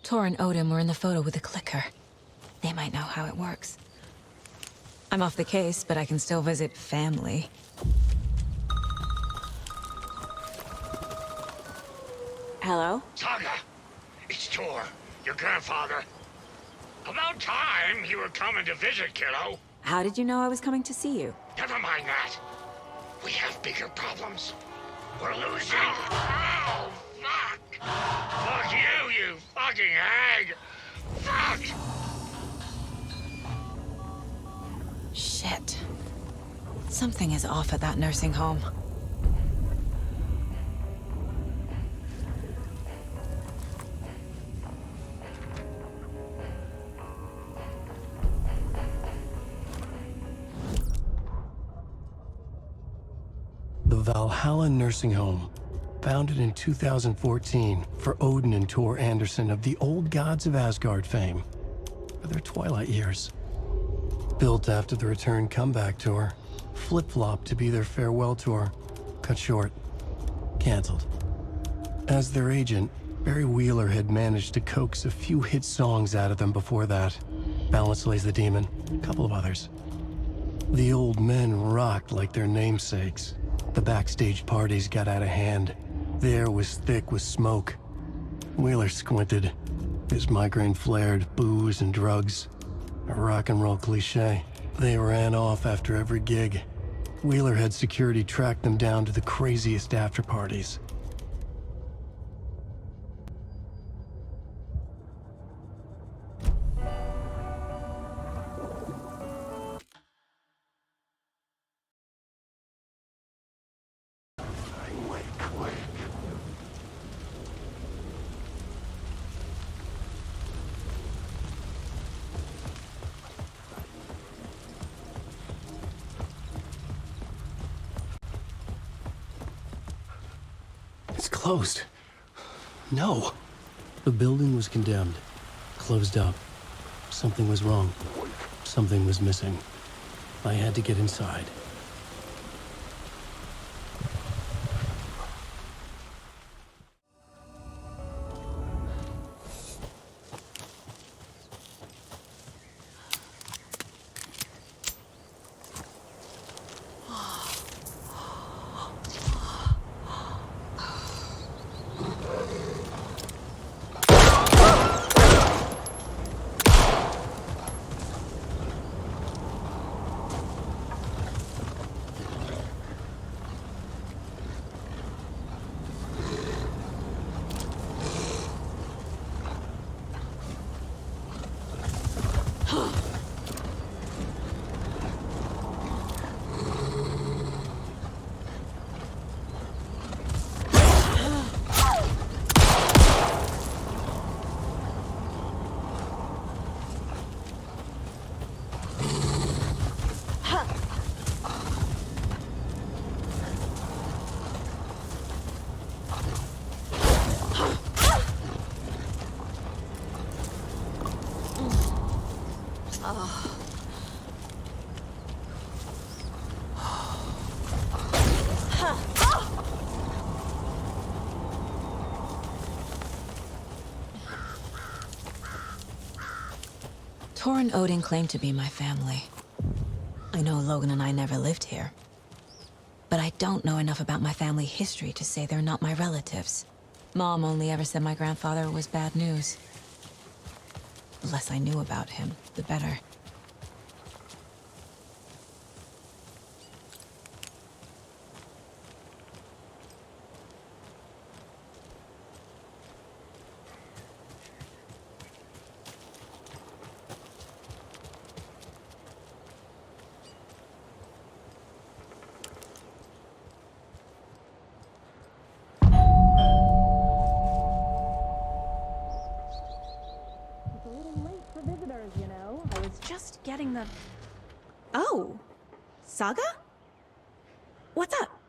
Tor and Odin were in the photo with a clicker. They might know how it works. I'm off the case, but I can still visit family. Hello? Saga! It's Tor, your grandfather. About time you were coming to visit, kiddo. How did you know I was coming to see you? Never mind that. We have bigger problems. We're losing. Oh, fuck! Fuck you, you fucking hag! Fuck! Shit. Something is off at that nursing home. The Valhalla Nursing Home, founded in 2014 for Odin and Tor Anderson of the Old Gods of Asgard fame for their twilight years. Built after the return comeback tour, flip-flopped to be their farewell tour, cut short, canceled. As their agent, Barry Wheeler had managed to coax a few hit songs out of them before that. Balance Lays the Demon, a couple of others. The old men rocked like their namesakes. The backstage parties got out of hand. The air was thick with smoke. Wheeler squinted. His migraine flared, booze and drugs. A rock and roll cliche. They ran off after every gig. Wheeler had security track them down to the craziest after parties. It's closed. No. The building was condemned. Closed up. Something was wrong. Something was missing. I had to get inside. Tor and Odin claim to be my family. I know Logan and I never lived here. But I don't know enough about my family history to say they're not my relatives. Mom only ever said my grandfather was bad news. The less I knew about him, the better. Just getting the... Oh, Saga? What's up?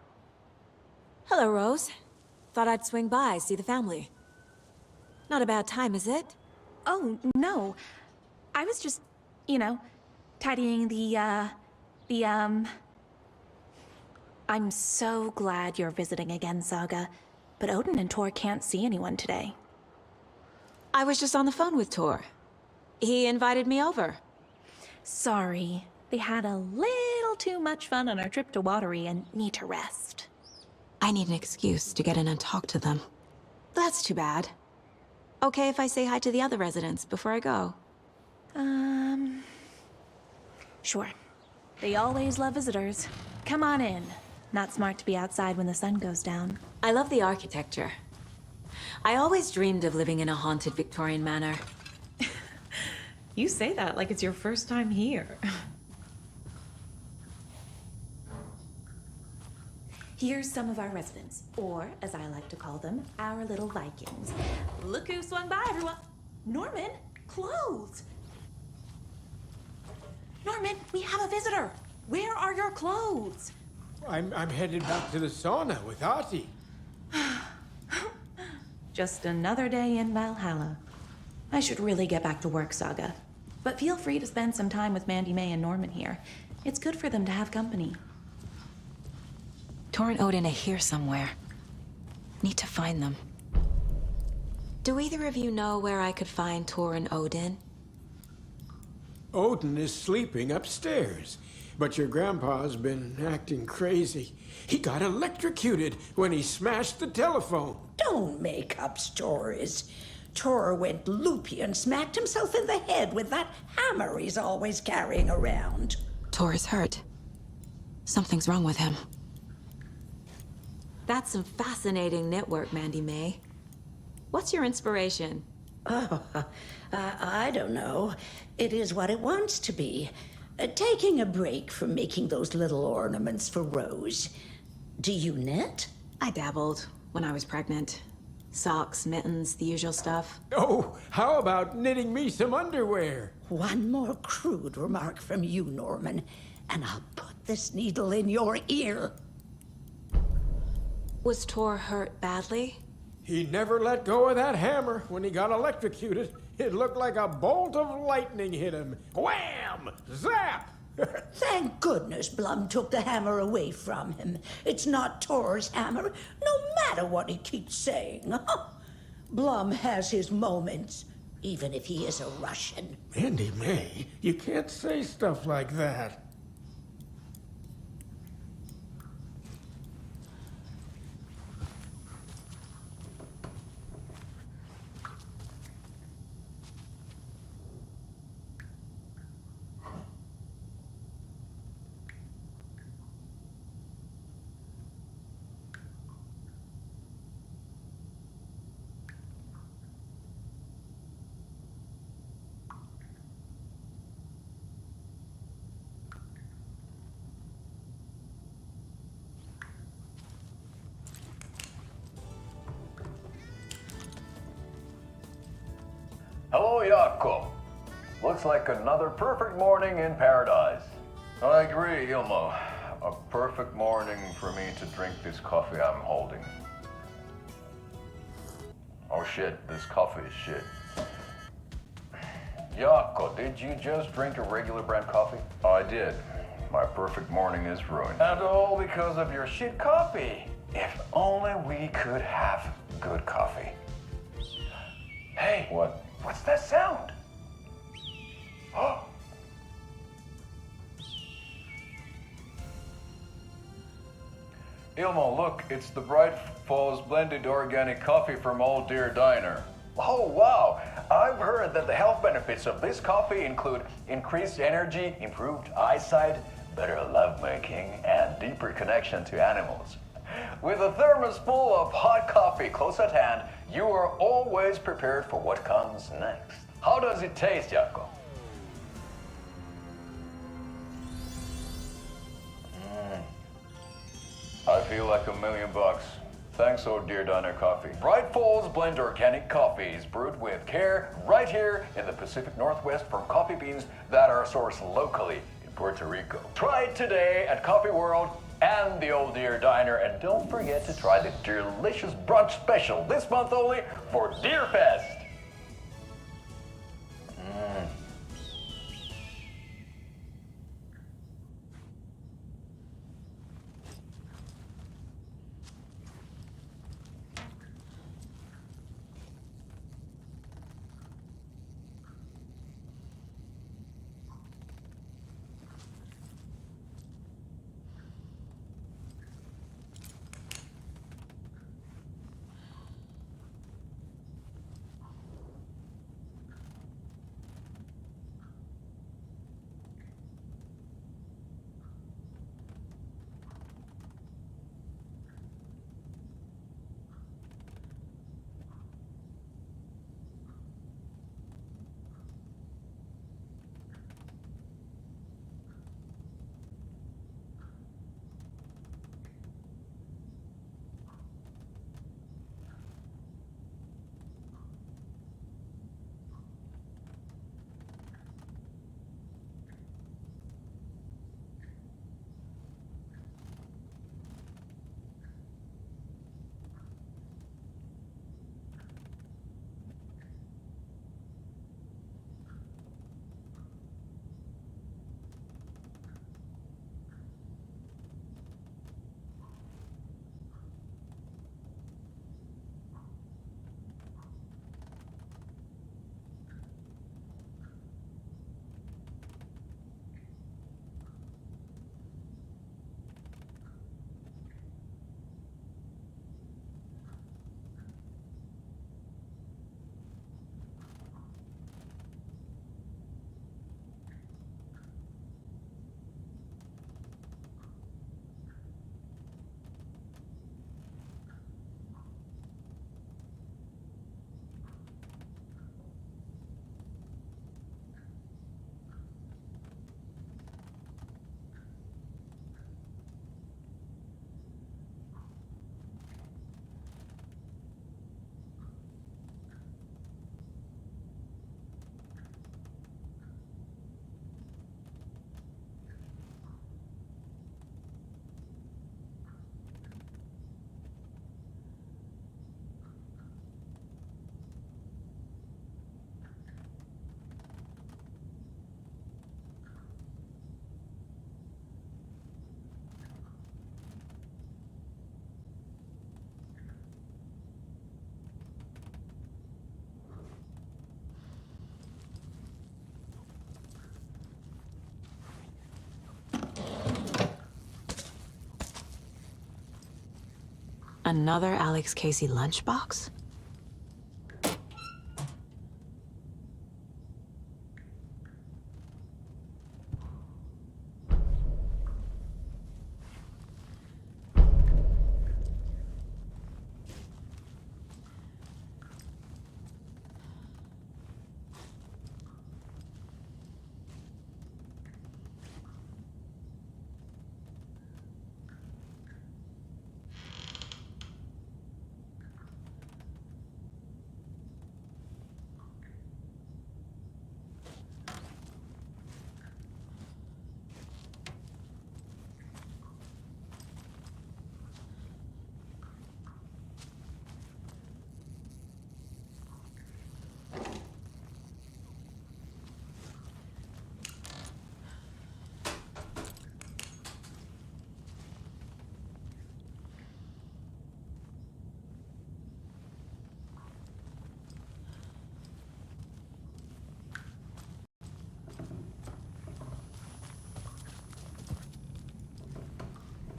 Hello, Rose. Thought I'd swing by, see the family. Not a bad time, is it? Oh, no. I was just, tidying I'm so glad you're visiting again, Saga. But Odin and Tor can't see anyone today. I was just on the phone with Tor. He invited me over. Sorry. They had a little too much fun on our trip to Watery and need to rest. I need an excuse to get in and talk to them. That's too bad. Okay if I say hi to the other residents before I go? Sure. They always love visitors. Come on in. Not smart to be outside when the sun goes down. I love the architecture. I always dreamed of living in a haunted Victorian manor. You say that like it's your first time here. Here's some of our residents, or as I like to call them, our little Vikings. Look who swung by, everyone. Norman, clothes. Norman, we have a visitor. Where are your clothes? I'm headed back to the sauna with Artie. Just another day in Valhalla. I should really get back to work, Saga. But feel free to spend some time with Mandy May and Norman here. It's good for them to have company. Tor and Odin are here somewhere. Need to find them. Do either of you know where I could find Tor and Odin? Odin is sleeping upstairs, but your grandpa's been acting crazy. He got electrocuted when he smashed the telephone. Don't make up stories. Tor went loopy and smacked himself in the head with that hammer he's always carrying around. Tor is hurt. Something's wrong with him. That's some fascinating network, Mandy May. What's your inspiration? I don't know. It is what it wants to be. Taking a break from making those little ornaments for Rose. Do you knit? I dabbled when I was pregnant. Socks, mittens, the usual stuff. Oh, how about knitting me some underwear? One more crude remark from you, Norman, and I'll put this needle in your ear. Was Tor hurt badly? He never let go of that hammer when he got electrocuted. It looked like a bolt of lightning hit him. Wham! Zap! Thank goodness Blum took the hammer away from him. It's not Tor's hammer, no matter what he keeps saying. Blum has his moments, even if he is a Russian. Mandy May, you can't say stuff like that. Hello, Jaakko. Looks like another perfect morning in paradise. I agree, Ilmo. A perfect morning for me to drink this coffee I'm holding. Oh shit, this coffee is shit. Jaakko, did you just drink a regular brand coffee? I did. My perfect morning is ruined. And all because of your shit coffee. If only we could have good coffee. Hey. What? What's that sound? Oh. Ilmo, look, it's the Bright Falls blended organic coffee from Old Deer Diner. Oh, wow. I've heard that the health benefits of this coffee include increased energy, improved eyesight, better lovemaking, and deeper connection to animals. With a thermos full of hot coffee close at hand, you are always prepared for what comes next. How does it taste, Jaakko? I feel like $1 million. Thanks, Old Deer Diner Coffee. Bright Falls Blend Organic Coffee is brewed with care right here in the Pacific Northwest from coffee beans that are sourced locally in Puerto Rico. Try it today at Coffee World and the Old Deer Diner, and don't forget to try the delicious brunch special this month only for Deer Fest. Another Alex Casey lunchbox?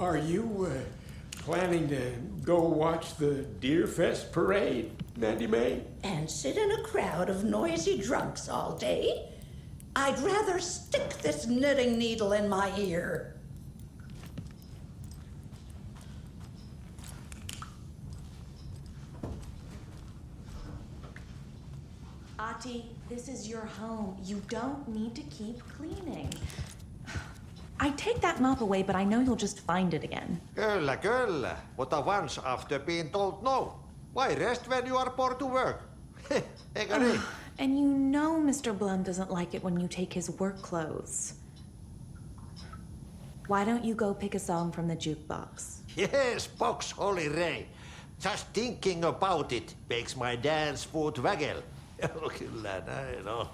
Are you planning to go watch the Deerfest parade, Mandy May? And sit in a crowd of noisy drunks all day? I'd rather stick this knitting needle in my ear. Ati, this is your home. You don't need to keep cleaning. I take that mop away, but I know you'll just find it again. Kyllä, kyllä. Mutta once after being told no. Why rest when you are poor to work? Eikö niin? And you know Mr. Blum doesn't like it when you take his work clothes. Why don't you go pick a song from the jukebox? Yes, box Holly Ray. Just thinking about it makes my dance foot waggle. Kyllä näin on.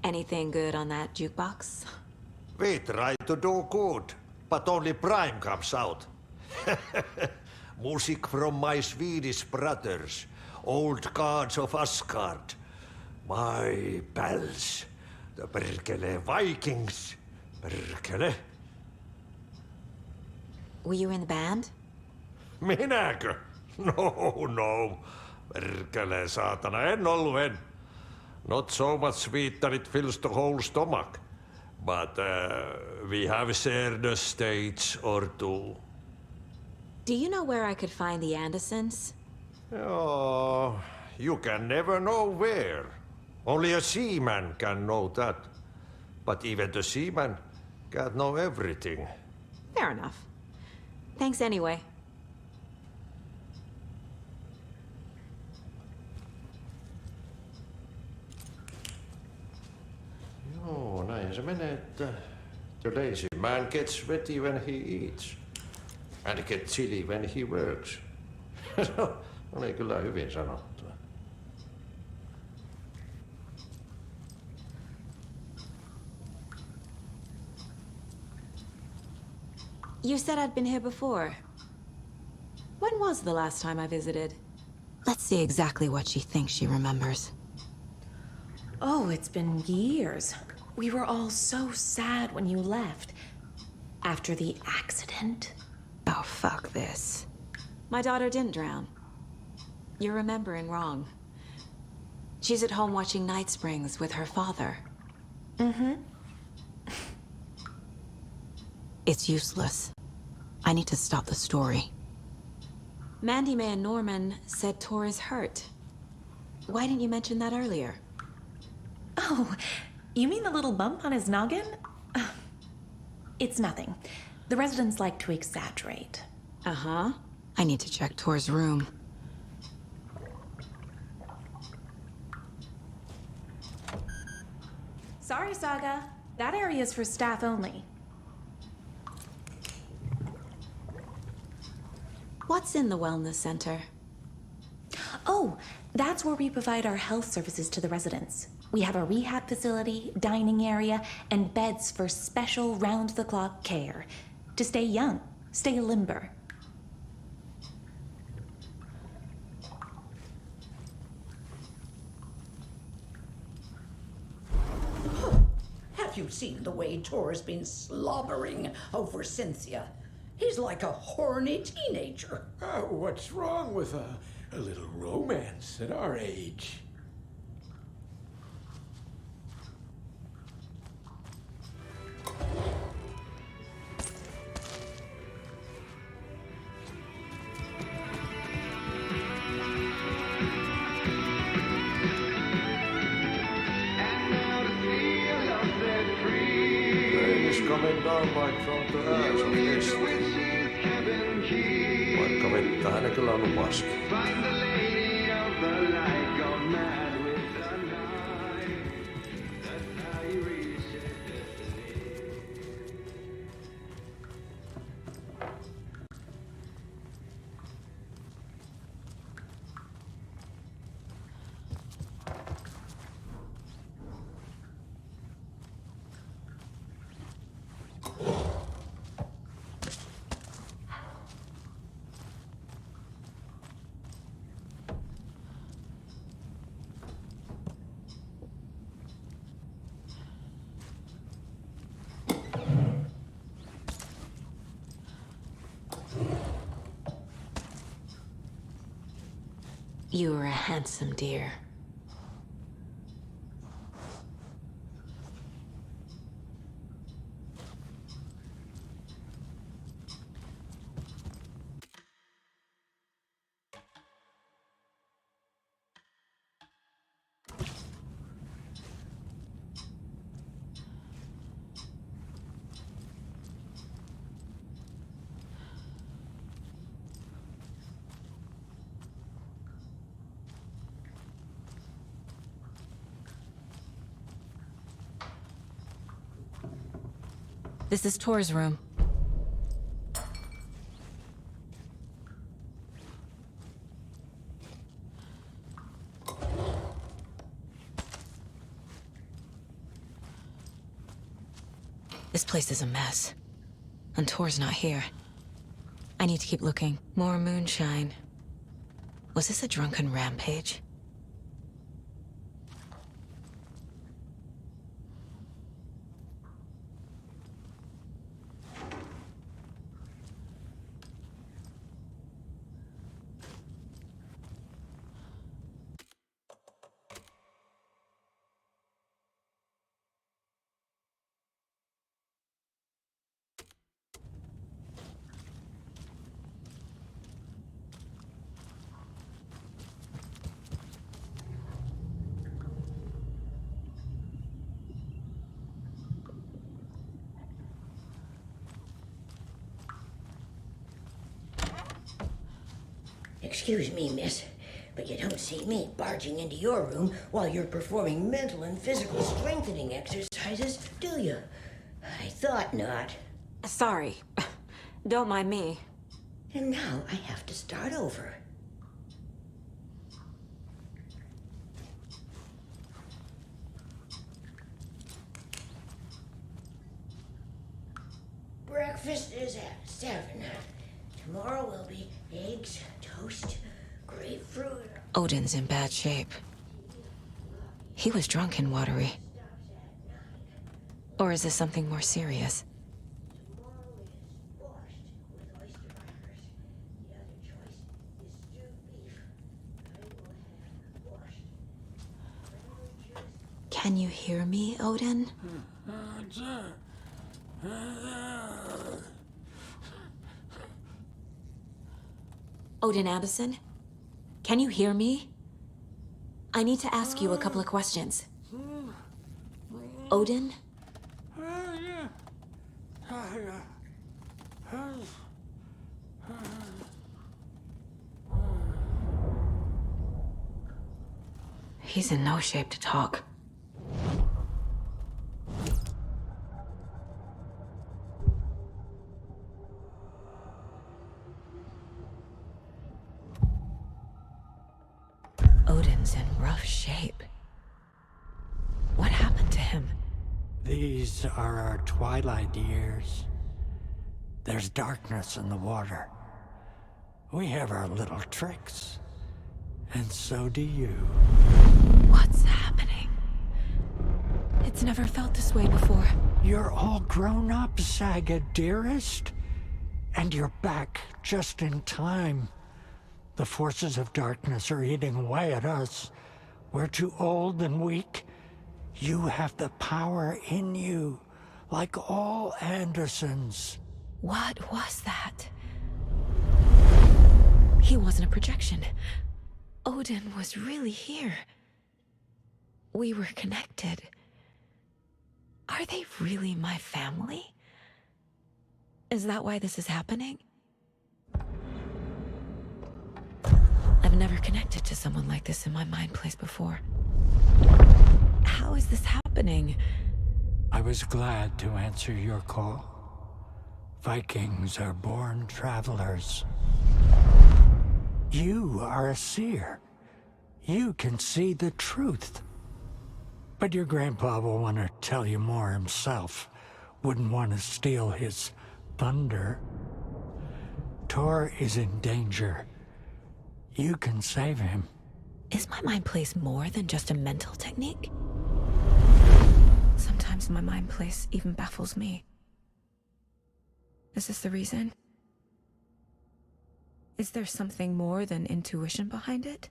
Anything good on that jukebox? We try to do good, but only Prime comes out. Music from my Swedish brothers, old gods of Asgard. My pals, the perkele Vikings. Perkele. Were you in the band? Minäkö? No. Perkele saatana, en ollut en. Not so much sweet that it fills the whole stomach. But we have shared a stage or two. Do you know where I could find the Andersons? Oh, you can never know where. Only a seaman can know that. But even the seaman can't know everything. Fair enough. Thanks anyway. Joo, näin se menee, että the lazy man gets sweaty when he eats. And gets chilly when he works. Se oli kyllä hyvin sanottu. You said I'd been here before. When was the last time I visited? Let's see exactly what she thinks she remembers. Oh, it's been years. We were all so sad when you left. After the accident. Oh, fuck this. My daughter didn't drown. You're remembering wrong. She's at home watching Night Springs with her father. Mm-hmm. It's useless. I need to stop the story. Mandy May and Norman said Tor is hurt. Why didn't you mention that earlier? Oh, you mean the little bump on his noggin? It's nothing. The residents like to exaggerate. Uh-huh. I need to check Tor's room. Sorry, Saga. That area's for staff only. What's in the wellness center? Oh, that's where we provide our health services to the residents. We have a rehab facility, dining area, and beds for special round-the-clock care. To stay young, stay limber. Have you seen the way Tor's been slobbering over Cynthia? He's like a horny teenager. What's wrong with a little romance at our age? Rain is coming down like from the ass of destiny. Vaikka vettähän ne kyllä lupaskin. You are a handsome deer. This is Tor's room. This place is a mess. And Tor's not here. I need to keep looking. More moonshine. Was this a drunken rampage? Excuse me, miss, but you don't see me barging into your room while you're performing mental and physical strengthening exercises, do you? I thought not. Sorry. Don't mind me. And now I have to start over. Breakfast is at 7. Tomorrow will be eggs, toast, grapefruit. Odin's in bad shape. He was drunk and watery. Or is this something more serious? Tomorrow is borscht with oyster crackers. The other choice is stewed beef. I will have borscht. Can you hear me, Odin? Odin Abbison? Can you hear me? I need to ask you a couple of questions. Odin? He's in no shape to talk. shape. What happened to him? These are our twilight years. There's darkness in the water. We have our little tricks. And so do you. What's happening? It's never felt this way before. You're all grown up, Saga, dearest. And you're back just in time. The forces of darkness are eating away at us. We're too old and weak. You have the power in you, like all Andersons. What was that? He wasn't a projection. Odin was really here. We were connected. Are they really my family? Is that why this is happening? I've never connected to someone like this in my mind place before. How is this happening? I was glad to answer your call. Vikings are born travelers. You are a seer. You can see the truth. But your grandpa will want to tell you more himself. Wouldn't want to steal his thunder. Tor is in danger. You can save him. Is my mind place more than just a mental technique? Sometimes my mind place even baffles me. Is this the reason? Is there something more than intuition behind it?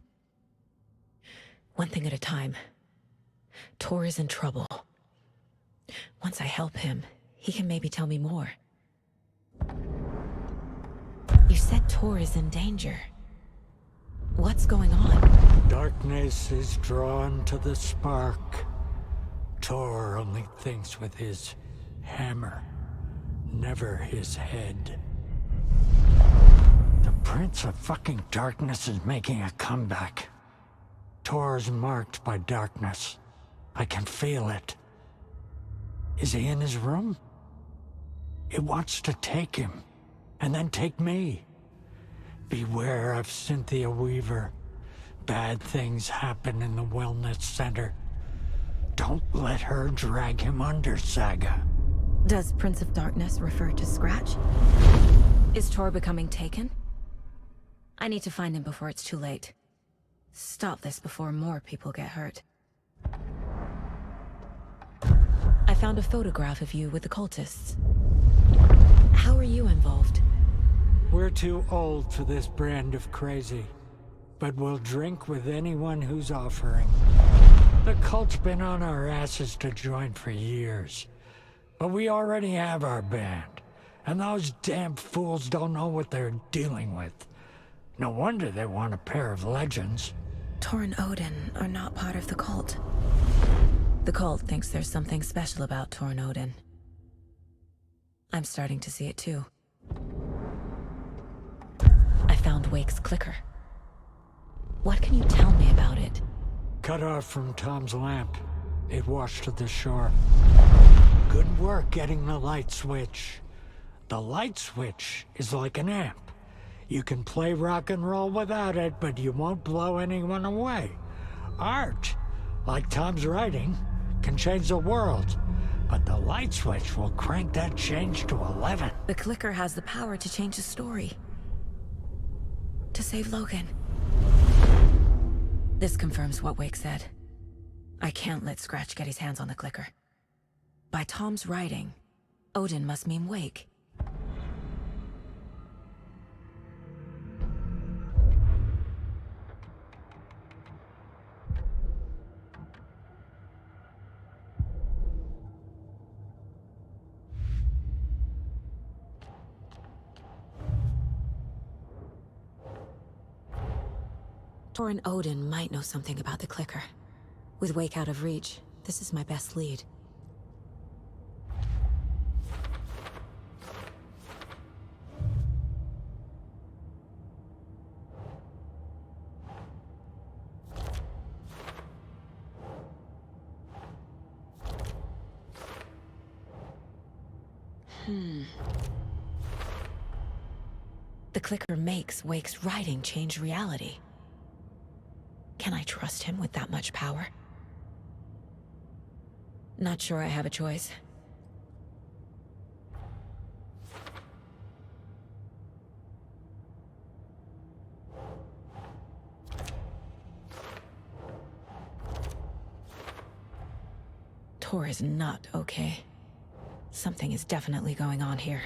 One thing at a time. Tor is in trouble. Once I help him, he can maybe tell me more. You said Tor is in danger. What's going on? Darkness is drawn to the spark. Tor only thinks with his hammer, never his head. The Prince of fucking Darkness is making a comeback. Tor's marked by darkness. I can feel it. Is he in his room? It wants to take him, and then take me. Beware of Cynthia Weaver. Bad things happen in the wellness center. Don't let her drag him under, Saga. Does Prince of Darkness refer to Scratch? Is Tor becoming taken? I need to find him before it's too late. Stop this before more people get hurt. I found a photograph of you with the cultists. How are you involved? We're too old for this brand of crazy, but we'll drink with anyone who's offering. The cult's been on our asses to join for years, but we already have our band, and those damn fools don't know what they're dealing with. No wonder they want a pair of legends. Tor and Odin are not part of the cult. The cult thinks there's something special about Tor and Odin. I'm starting to see it too. I found Wake's clicker. What can you tell me about it? Cut off from Tom's lamp. It washed to the shore. Good work getting the light switch. The light switch is like an amp. You can play rock and roll without it, but you won't blow anyone away. Art, like Tom's writing, can change the world, but the light switch will crank that change to 11. The clicker has the power to change the story. To save Logan. This confirms what Wake said. I can't let Scratch get his hands on the clicker. By Tom's writing, Odin must mean Wake. Tor and Odin might know something about the clicker. With Wake out of reach, this is my best lead. The clicker makes Wake's writing change reality. Can I trust him with that much power? Not sure I have a choice. Tor is not okay. Something is definitely going on here.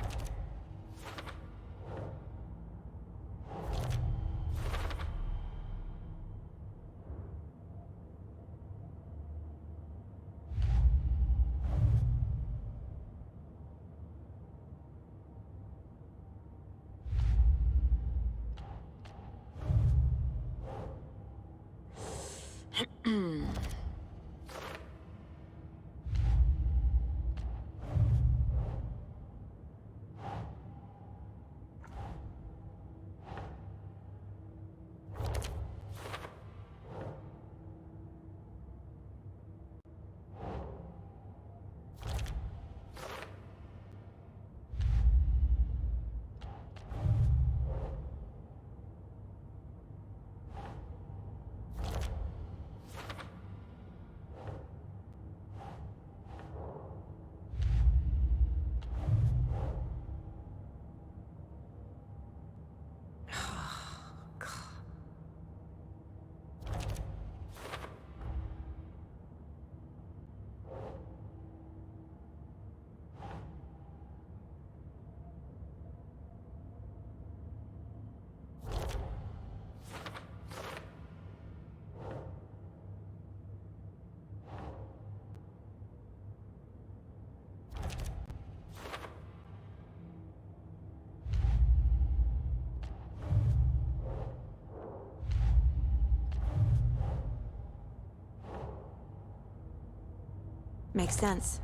Makes sense.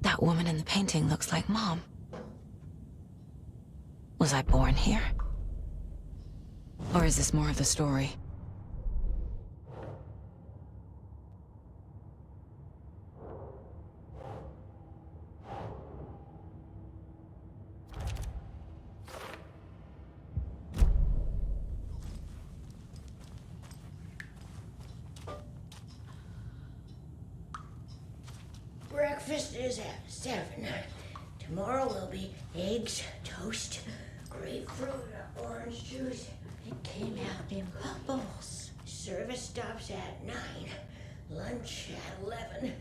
That woman in the painting looks like Mom. Was I born here? Or is this more of the story? Breakfast is at 7. Tomorrow will be eggs, toast, grapefruit, orange juice. It came out in bubbles. Service stops at 9. Lunch at 11.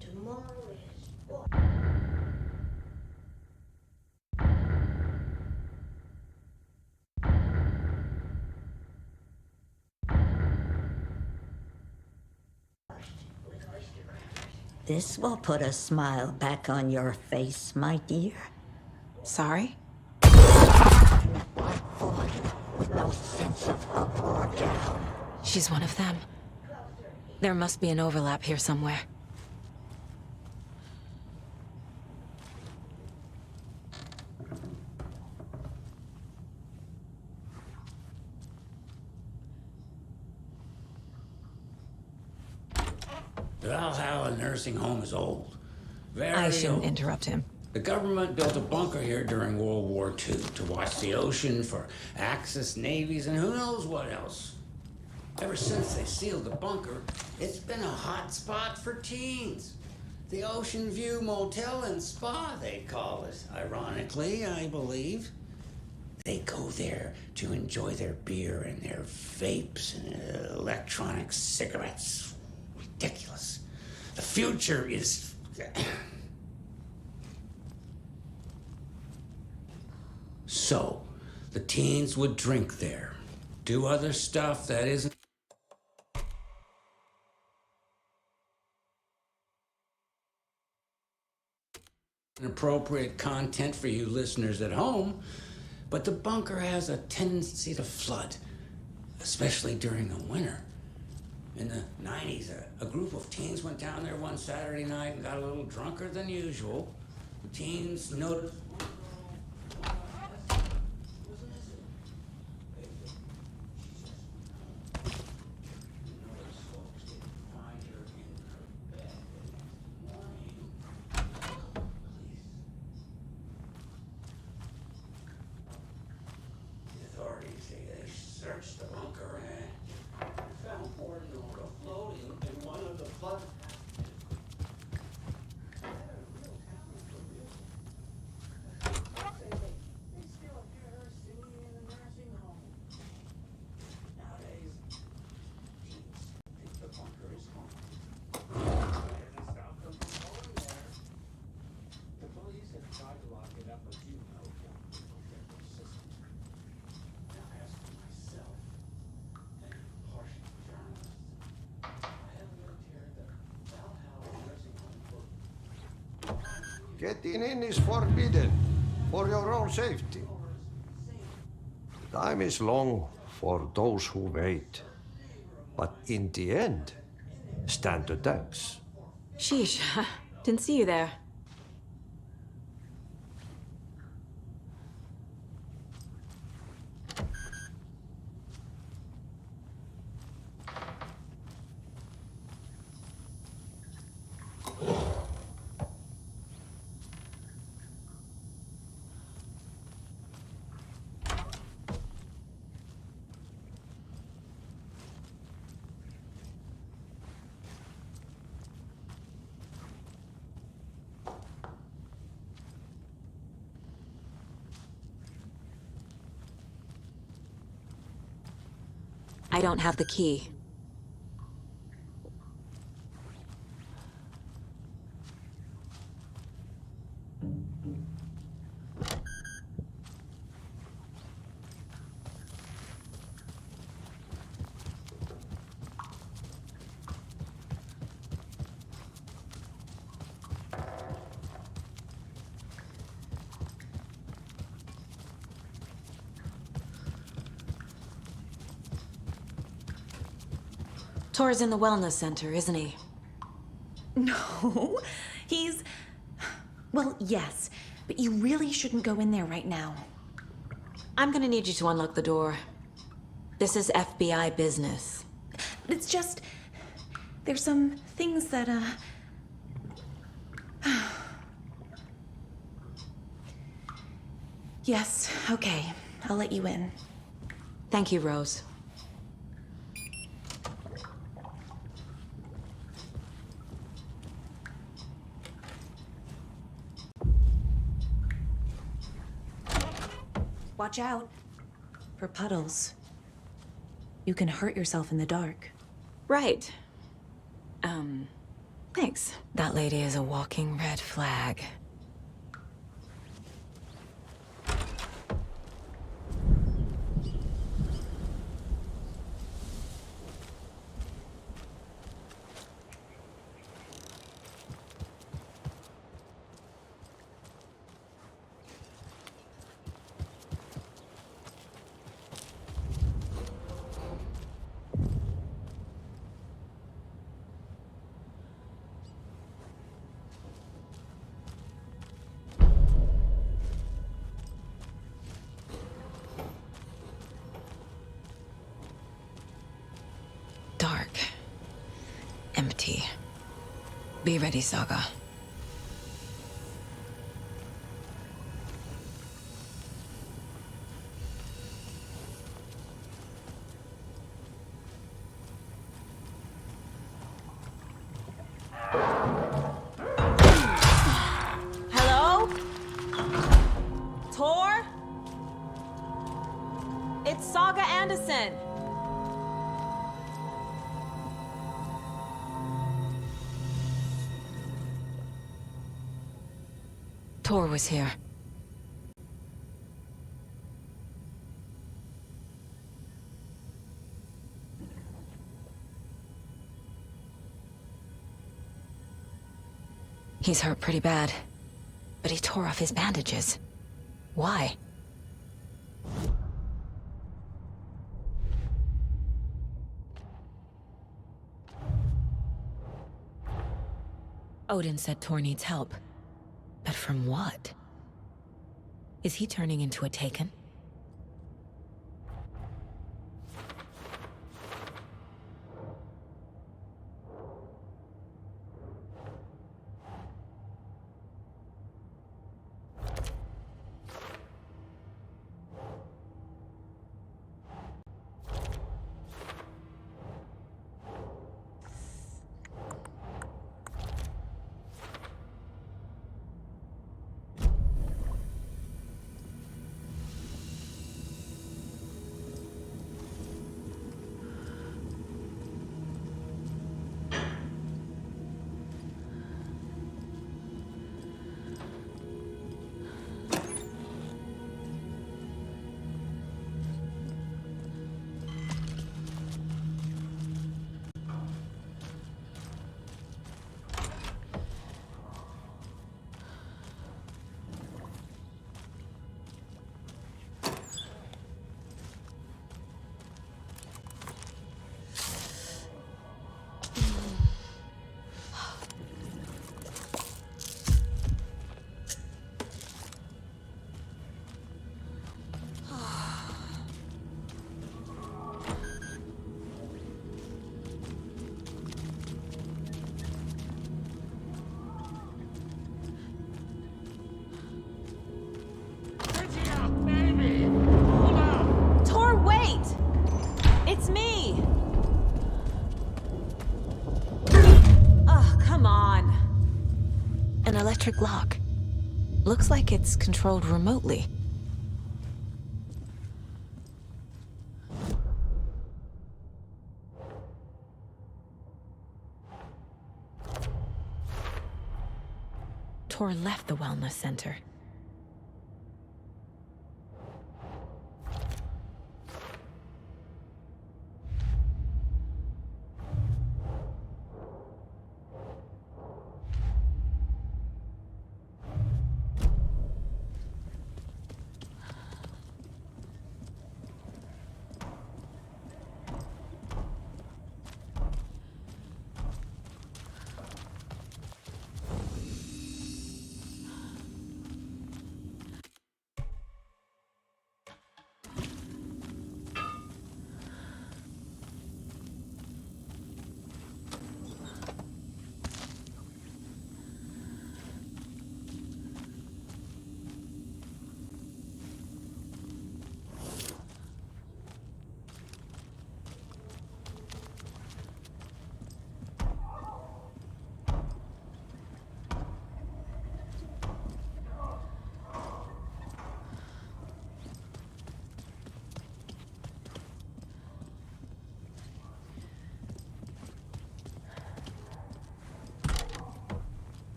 Tomorrow is... This will put a smile back on your face, my dear. Sorry? No sense of up or down. She's one of them. There must be an overlap here somewhere. The Valhalla nursing home is old. Very I shouldn't old. interrupt him. The government built a bunker here during World War II to watch the ocean for Axis navies and who knows what else. Ever since they sealed the bunker, it's been a hot spot for teens. The Ocean View Motel and Spa, they call it. Ironically, I believe. They go there to enjoy their beer and their vapes and electronic cigarettes. Ridiculous. The future is... So, the teens would drink there, do other stuff that isn't appropriate content for you listeners at home, but the bunker has a tendency to flood, especially during the winter. In the 90s, a group of teens went down there one Saturday night and got a little drunker than usual. The teens noticed... searched the bunker and found more Nora floating in one of the flood. Getting in is forbidden, for your own safety. Time is long for those who wait, but in the end, stand the thanks. Sheesh, didn't see you there. I don't have the key. Tor's in the wellness center, isn't he? No, he's... Well, yes, but you really shouldn't go in there right now. I'm gonna need you to unlock the door. This is FBI business. It's just... There's some things that, Yes, okay. I'll let you in. Thank you, Rose. Watch out for puddles. You can hurt yourself in the dark. Right. Thanks. That lady is a walking red flag. Dark. Empty. Be ready, Saga. Hello? Tor? It's Saga Anderson. Tor was here. He's hurt pretty bad, but he tore off his bandages. Why? Odin said Tor needs help. But from what? Is he turning into a Taken? electric lock. Looks like it's controlled remotely. Tor left the wellness center.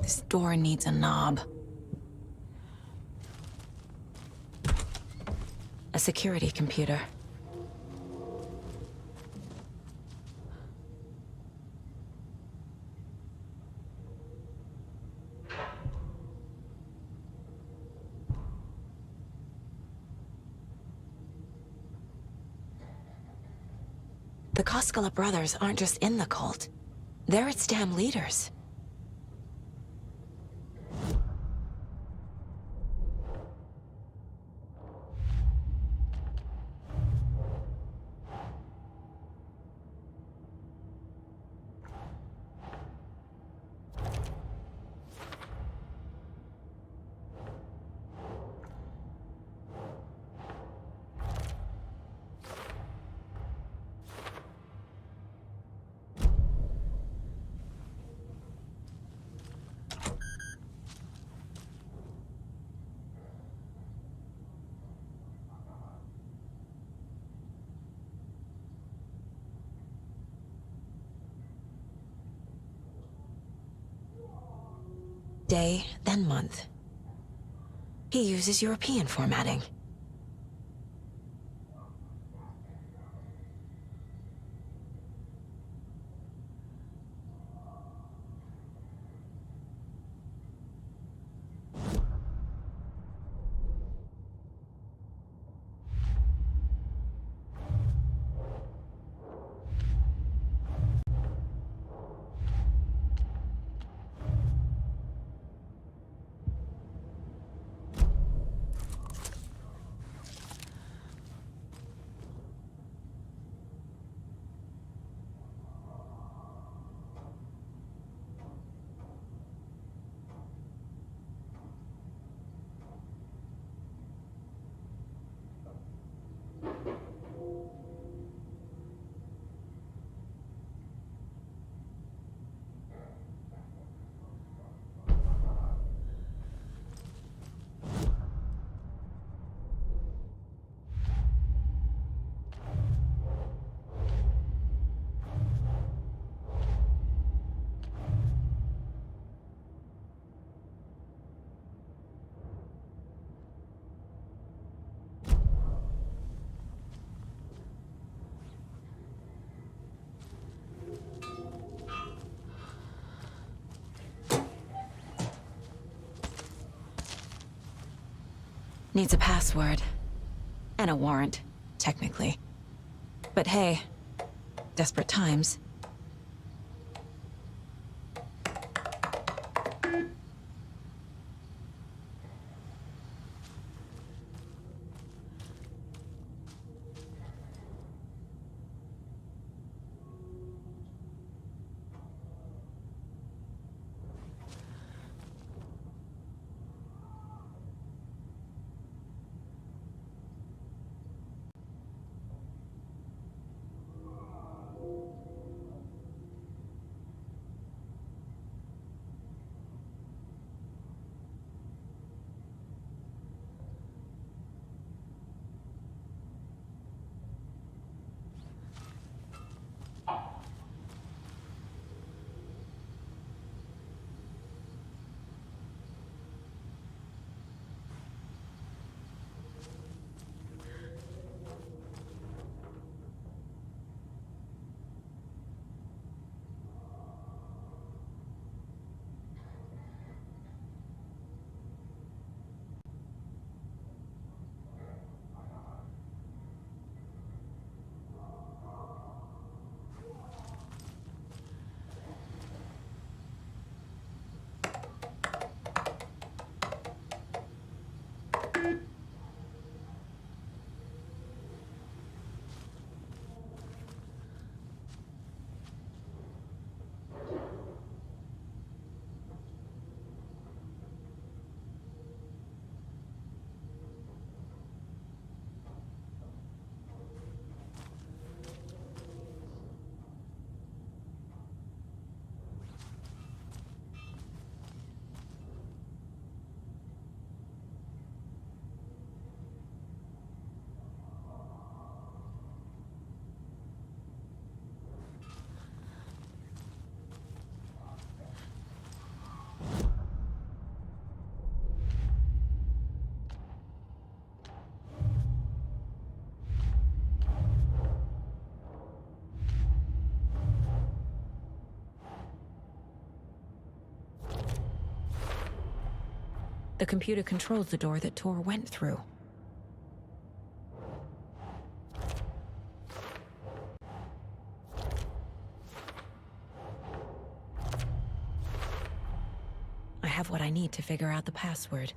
This door needs a knob. A security computer. The Koskela brothers aren't just in the cult. They're its damn leaders. Day, then month. He uses European formatting. Needs a password. And a warrant, technically. But hey, desperate times. The computer controls the door that Tor went through. I have what I need to figure out the password.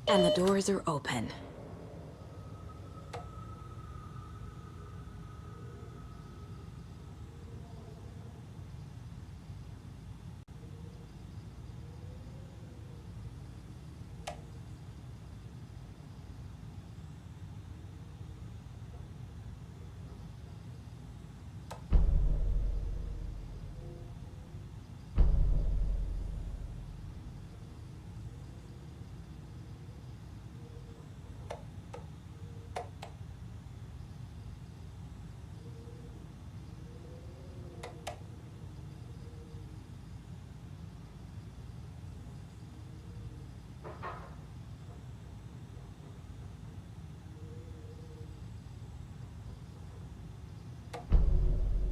And the doors are open.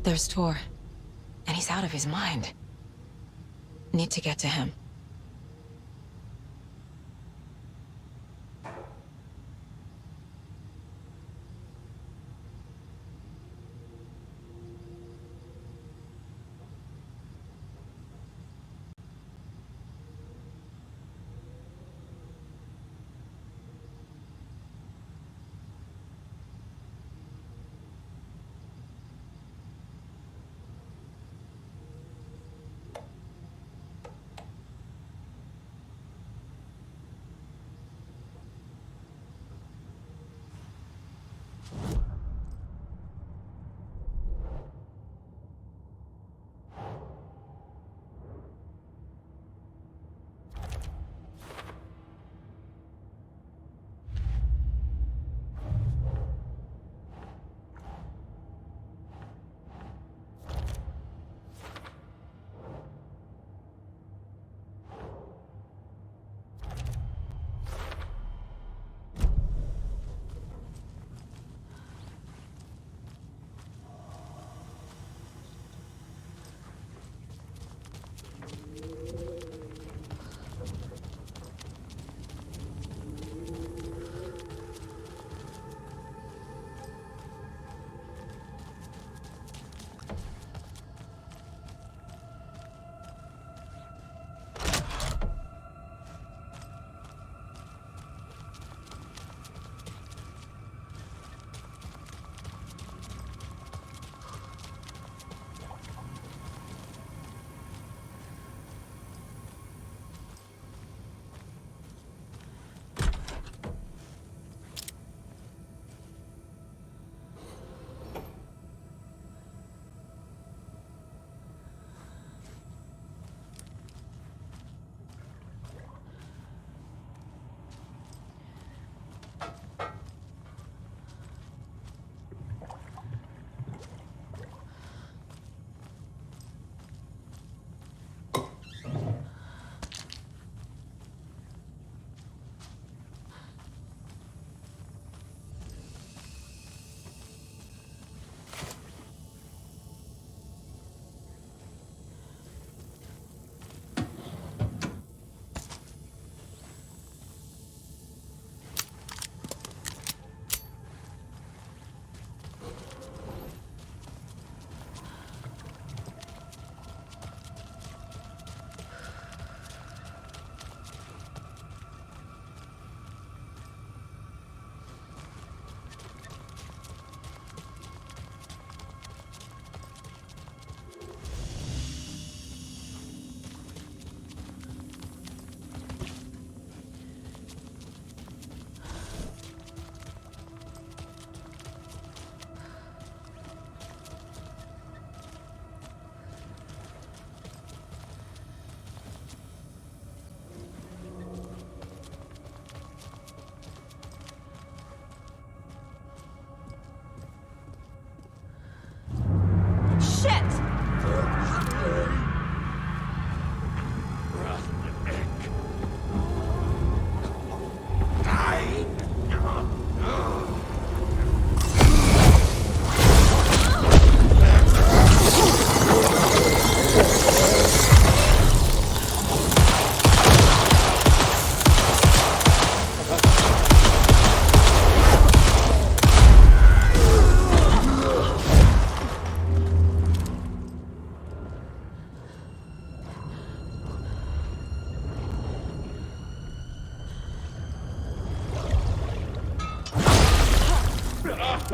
There's Tor, and he's out of his mind. Need to get to him.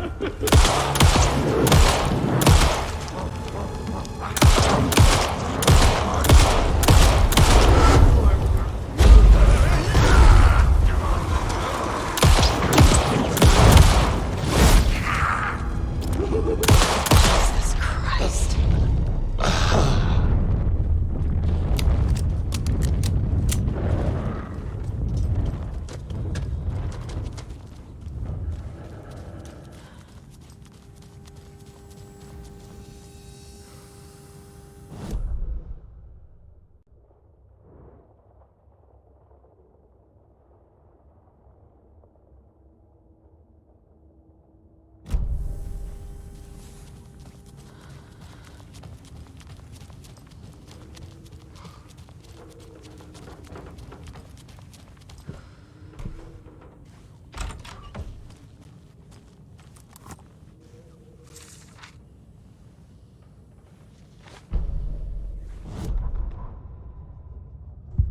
Jesus Christ.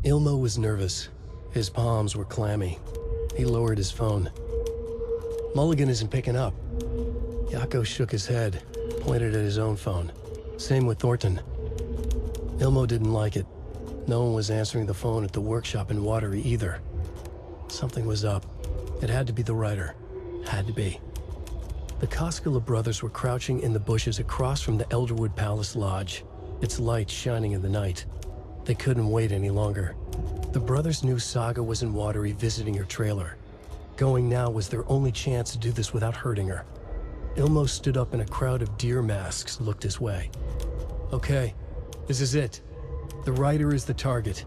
Ilmo was nervous. His palms were clammy. He lowered his phone. Mulligan isn't picking up. Yako shook his head, pointed at his own phone. Same with Thornton. Ilmo didn't like it. No one was answering the phone at the workshop in Watery either. Something was up. It had to be the writer. Had to be. The Koskela brothers were crouching in the bushes across from the Elderwood Palace Lodge, its light shining in the night. They couldn't wait any longer. The brothers knew Saga was in Watery visiting her trailer. Going now was their only chance to do this without hurting her. Ilmo stood up and a crowd of deer masks looked his way. Okay, this is it. The writer is the target.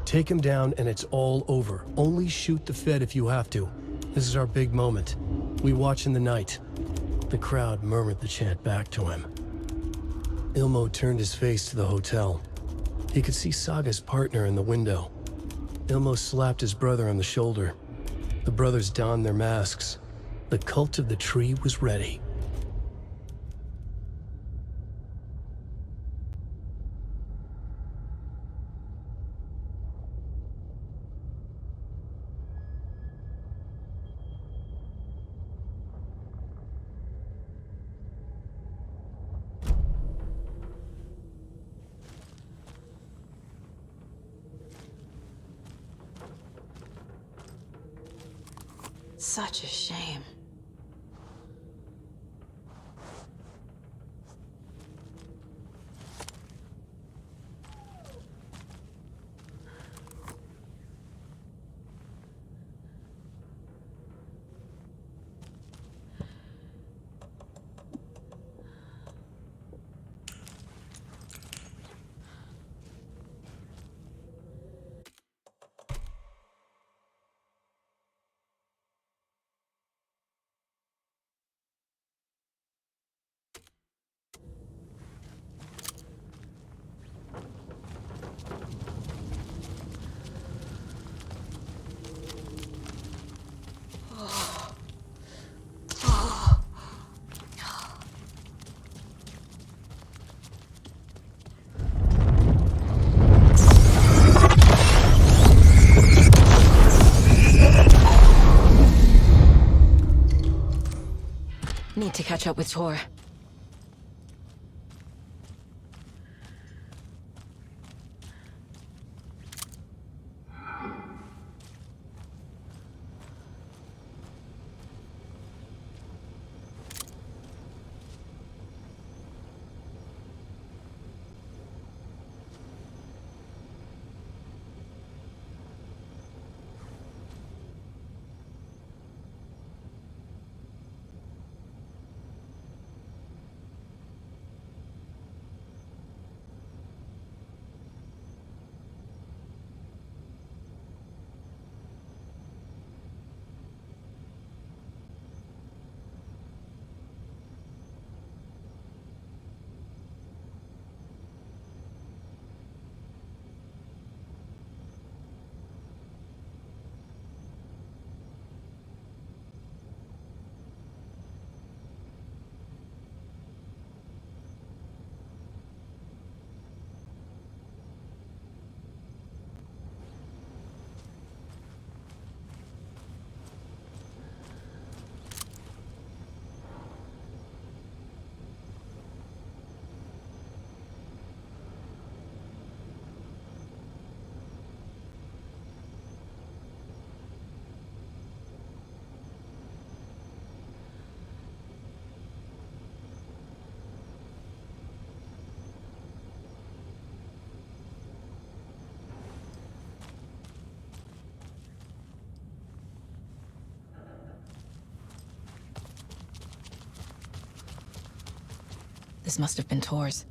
Take him down and it's all over. Only shoot the Fed if you have to. This is our big moment. We watch in the night. The crowd murmured the chant back to him. Ilmo turned his face to the hotel. He could see Saga's partner in the window. Ilmo slapped his brother on the shoulder. The brothers donned their masks. The cult of the tree was ready. Such a shame. Need to catch up with Tor. This must have been Tor's.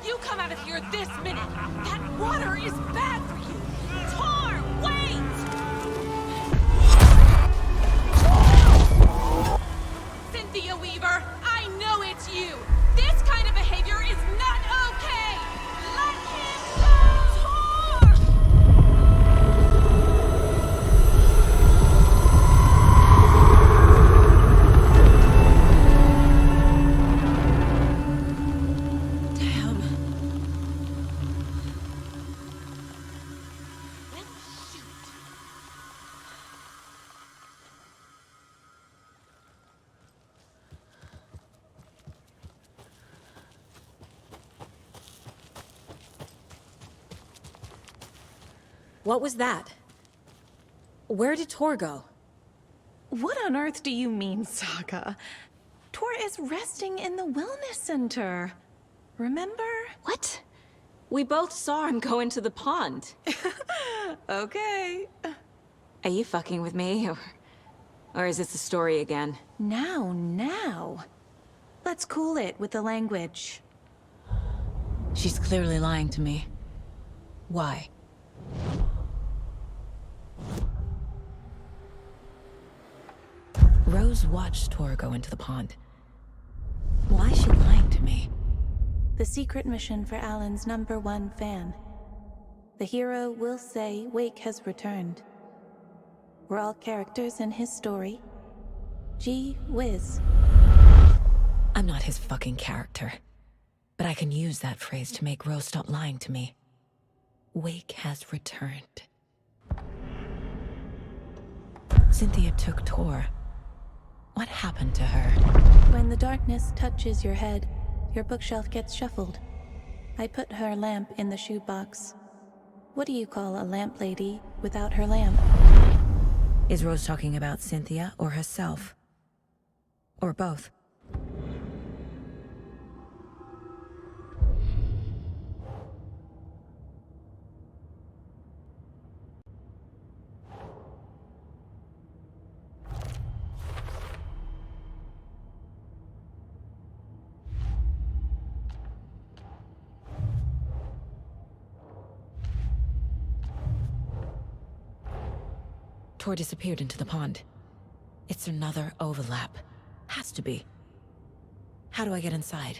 You come out of here this minute! That water is bad for you! Tor, wait! Cynthia Weaver, I know it's you! This kind of behavior is not okay! Let him go! What was that? Where did Tor go? What on earth do you mean, Saga? Tor is resting in the wellness center. Remember? What? We both saw him go into the pond. Okay. Are you fucking with me, or is this the story again? Now. Let's cool it with the language. She's clearly lying to me. Why? Rose watched Tor go into the pond. Why is she lying to me? The secret mission for Alan's #1 fan. The hero will say Wake has returned. We're all characters in his story. Gee whiz. I'm not his fucking character. But I can use that phrase to make Rose stop lying to me. Wake has returned. Cynthia took Tor. What happened to her? When the darkness touches your head, your bookshelf gets shuffled. I put her lamp in the shoebox. What do you call a lamp lady without her lamp? Is Rose talking about Cynthia or herself? Or both? Tor disappeared into the pond. It's another overlap. Has to be. How do I get inside?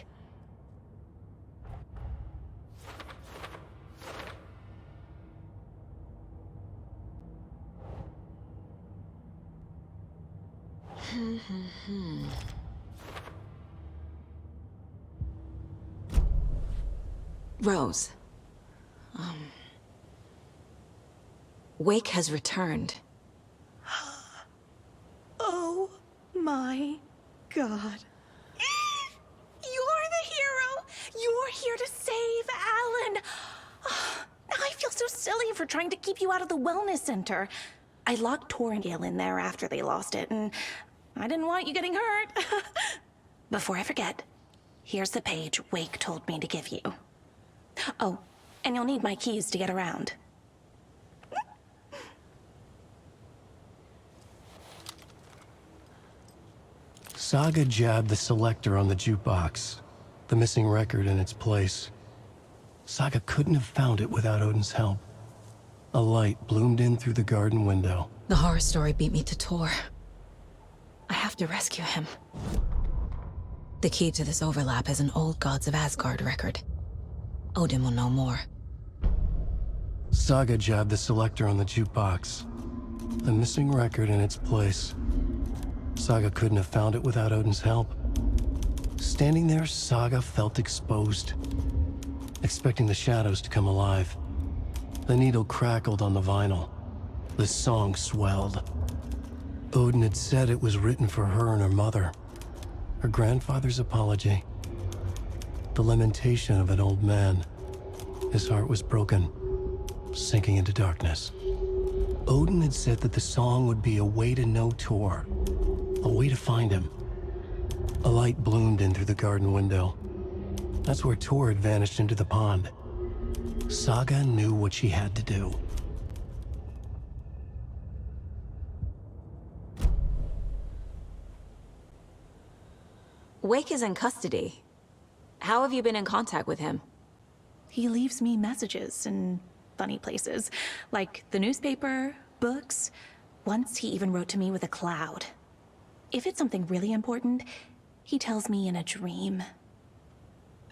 Rose. Wake has returned. Oh my god. You're the hero! You're here to save Alan! I feel so silly for trying to keep you out of the wellness center. I locked Tor and Gale in there after they lost it, and I didn't want you getting hurt. Before I forget, here's the page Wake told me to give you. Oh, and you'll need my keys to get around. Saga jabbed the selector on the jukebox, the missing record in its place. Saga couldn't have found it without Odin's help. A light bloomed in through the garden window. The horror story beat me to Tor. I have to rescue him. The key to this overlap is an old Gods of Asgard record. Odin will know more. Saga jabbed the selector on the jukebox, the missing record in its place. Saga couldn't have found it without Odin's help. Standing there, Saga felt exposed, expecting the shadows to come alive. The needle crackled on the vinyl. The song swelled. Odin had said it was written for her and her mother. Her grandfather's apology. The lamentation of an old man. His heart was broken, sinking into darkness. Odin had said that the song would be a way to know Tor, a way to find him. A light bloomed in through the garden window. That's where Tor had vanished into the pond. Saga knew what she had to do. Wake is in custody. How have you been in contact with him? He leaves me messages in funny places, like the newspaper, books. Once he even wrote to me with a cloud. If it's something really important, he tells me in a dream.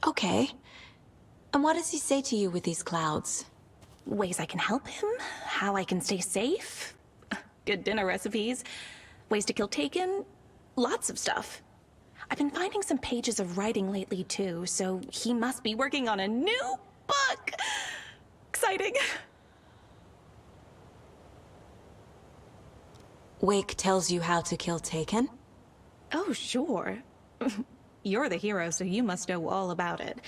Okay. And what does he say to you with these clouds? Ways I can help him, how I can stay safe, good dinner recipes, ways to kill Taken, lots of stuff. I've been finding some pages of writing lately too, so he must be working on a new book. Exciting. Wake tells you how to kill Taken? Oh, sure. You're the hero, so you must know all about it.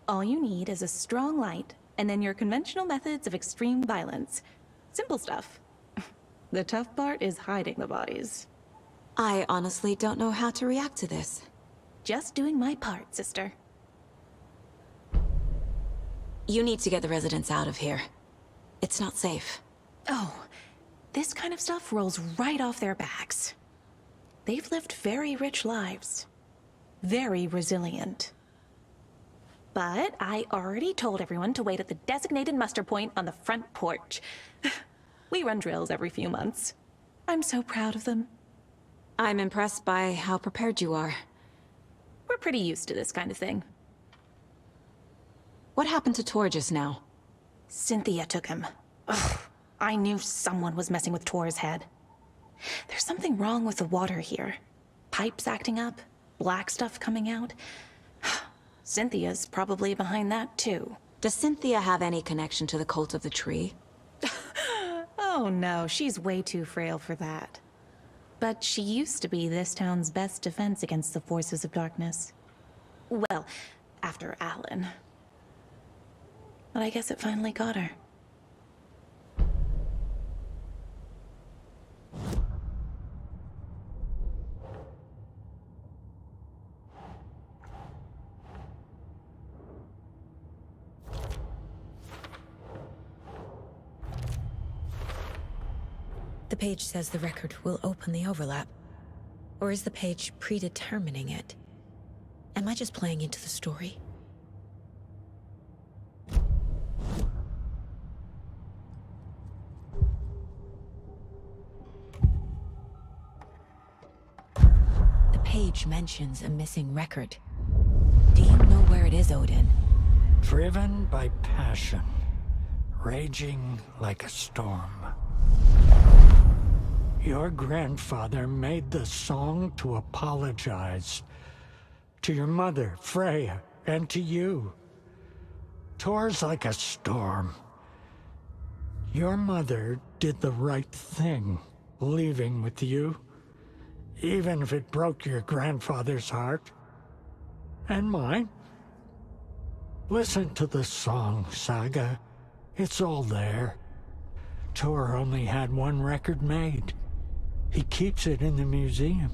All you need is a strong light, and then your conventional methods of extreme violence. Simple stuff. The tough part is hiding the bodies. I honestly don't know how to react to this. Just doing my part, sister. You need to get the residents out of here. It's not safe. Oh, this kind of stuff rolls right off their backs. They've lived very rich lives. Very resilient. But I already told everyone to wait at the designated muster point on the front porch. We run drills every few months. I'm so proud of them. I'm impressed by how prepared you are. We're pretty used to this kind of thing. What happened to Tor just now? Cynthia took him. Ugh, I knew someone was messing with Tor's head. There's something wrong with the water here. Pipes acting up, black stuff coming out. Cynthia's probably behind that too. Does Cynthia have any connection to the Cult of the Tree? Oh no, she's way too frail for that. But she used to be this town's best defense against the forces of darkness. Well, after Alan. But I guess it finally got her. The page says the record will open the overlap. Or is the page predetermining it? Am I just playing into the story? The page mentions a missing record. Do you know where it is, Odin? Driven by passion, raging like a storm. Your grandfather made the song to apologize to your mother, Freya, and to you. Tor's like a storm. Your mother did the right thing, leaving with you, even if it broke your grandfather's heart. And mine. Listen to the song, Saga. It's all there. Tor only had one record made. He keeps it in the museum.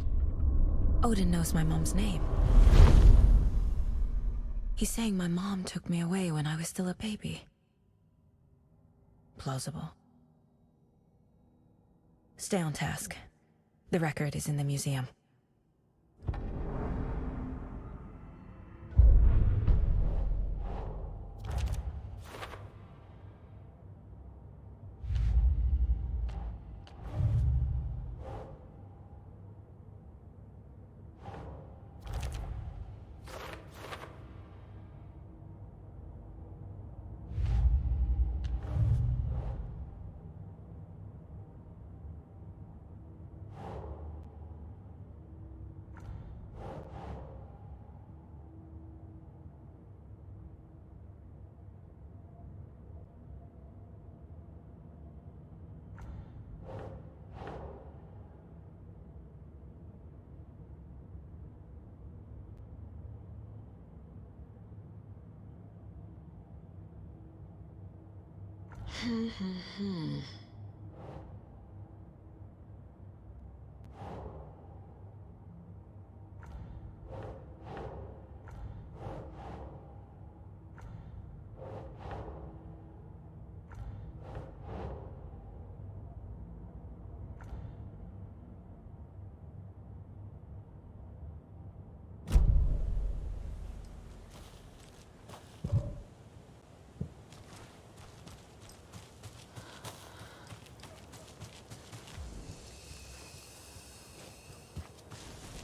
Odin knows my mom's name. He's saying my mom took me away when I was still a baby. Plausible. Stay on task. The record is in the museum.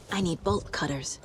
I need bolt cutters.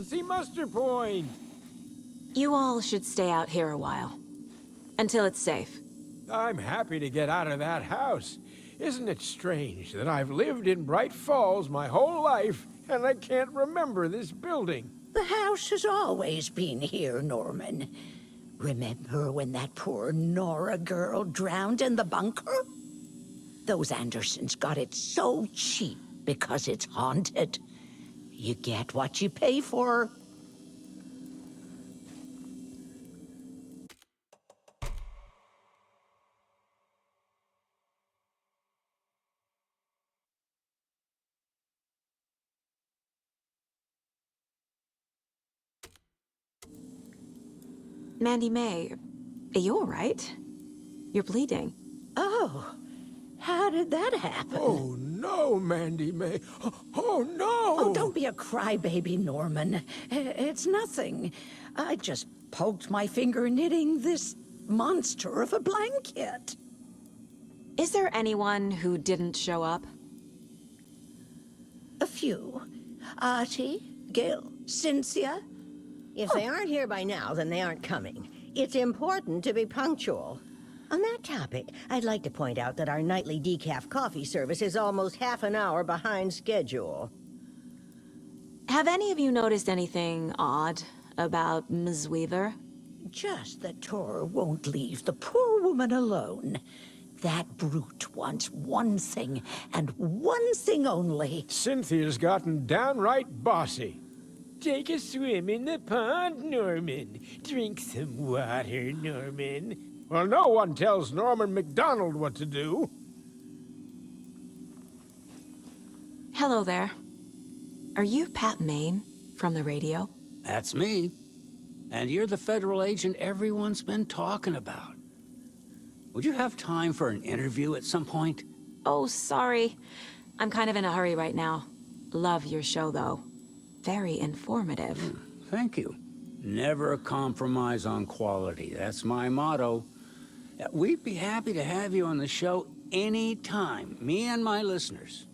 Emergency muster point! You all should stay out here a while. Until it's safe. I'm happy to get out of that house. Isn't it strange that I've lived in Bright Falls my whole life and I can't remember this building. The house has always been here, Norman. Remember when that poor Nora girl drowned in the bunker? Those Andersons got it so cheap because it's haunted. You get what you pay for. Mandy May, are you all right? You're bleeding. Oh, how did that happen? Oh, no, Mandy May. Oh, no! Oh, don't be a crybaby, Norman. It's nothing. I just poked my finger knitting this monster of a blanket. Is there anyone who didn't show up? A few. Artie, Gil, Cynthia. If they aren't here by now, then they aren't coming. It's important to be punctual. On that topic, I'd like to point out that our nightly decaf coffee service is almost half an hour behind schedule. Have any of you noticed anything odd about Ms. Weaver? Just that Tor won't leave the poor woman alone. That brute wants one thing, and one thing only. Cynthia's gotten downright bossy. Take a swim in the pond, Norman. Drink some water, Norman. Well, no one tells Norman MacDonald what to do. Hello there. Are you Pat Maine from the radio? That's me. And you're the federal agent everyone's been talking about. Would you have time for an interview at some point? Oh, sorry. I'm kind of in a hurry right now. Love your show, though. Very informative. Thank you. Never compromise on quality. That's my motto. We'd be happy to have you on the show anytime, me and my listeners.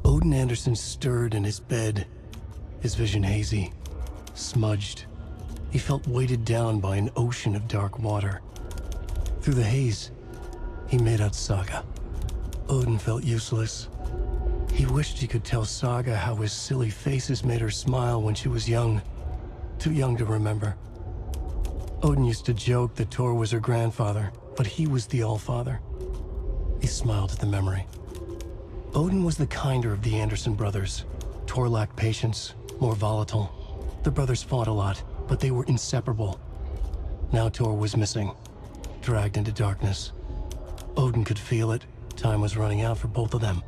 Odin Anderson stirred in his bed, his vision hazy, smudged. He felt weighted down by an ocean of dark water. Through the haze, he made out Saga. Odin felt useless. He wished he could tell Saga how his silly faces made her smile when she was young. Too young to remember. Odin used to joke that Tor was her grandfather, but he was the Allfather. He smiled at the memory. Odin was the kinder of the Anderson brothers. Tor lacked patience, more volatile. The brothers fought a lot, but they were inseparable. Now Tor was missing, dragged into darkness. Odin could feel it. Time was running out for both of them.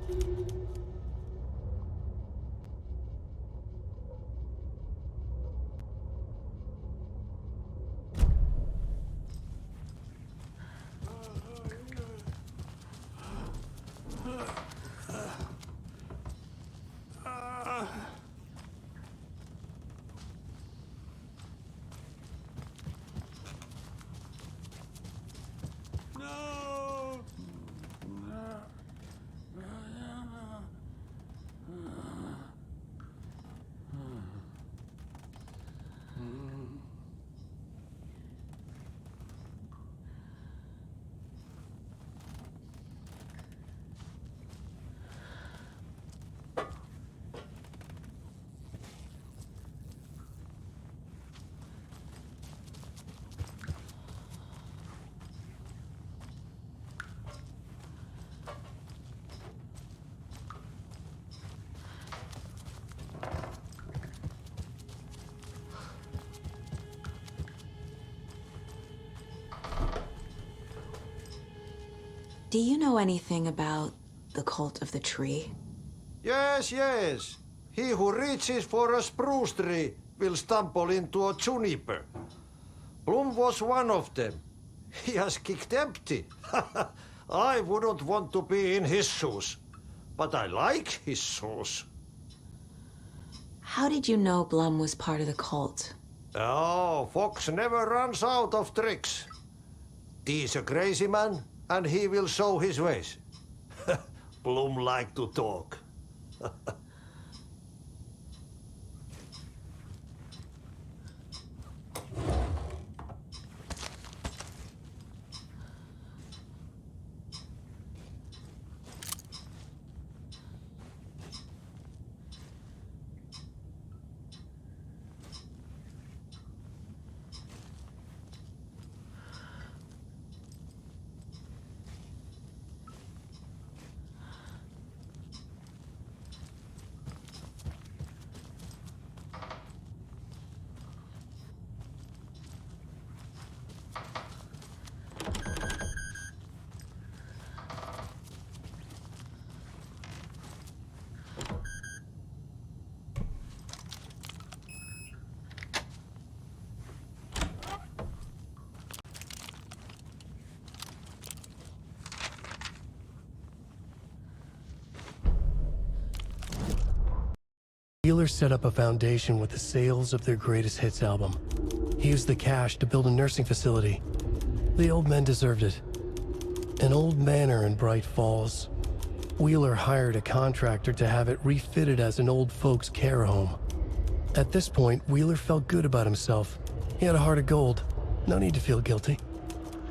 Do you know anything about the Cult of the Tree? Yes, yes. He who reaches for a spruce tree will stumble into a juniper. Bloom was one of them. He has kicked empty. I wouldn't want to be in his shoes, but I like his shoes. How did you know Blum was part of the cult? Oh, Fox never runs out of tricks. He's a crazy man, and he will show his ways. Bloom like to talk. Wheeler set up a foundation with the sales of their greatest hits album. He used the cash to build a nursing facility. The old men deserved it. An old manor in Bright Falls. Wheeler hired a contractor to have it refitted as an old folks' care home. At this point, Wheeler felt good about himself. He had a heart of gold. No need to feel guilty.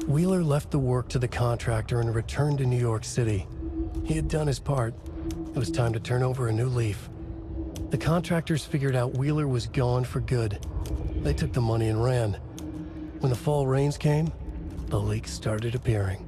Wheeler left the work to the contractor and returned to New York City. He had done his part. It was time to turn over a new leaf. The contractors figured out Wheeler was gone for good. They took the money and ran. When the fall rains came, the leaks started appearing.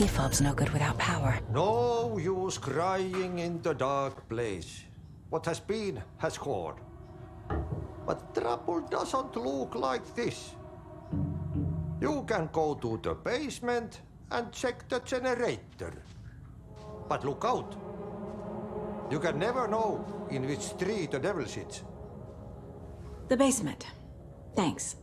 Key fob's no good without power. No use crying in the dark place. What has been has gone. But trouble doesn't look like this. You can go to the basement and check the generator. But look out. You can never know in which tree the devil sits. The basement. Thanks.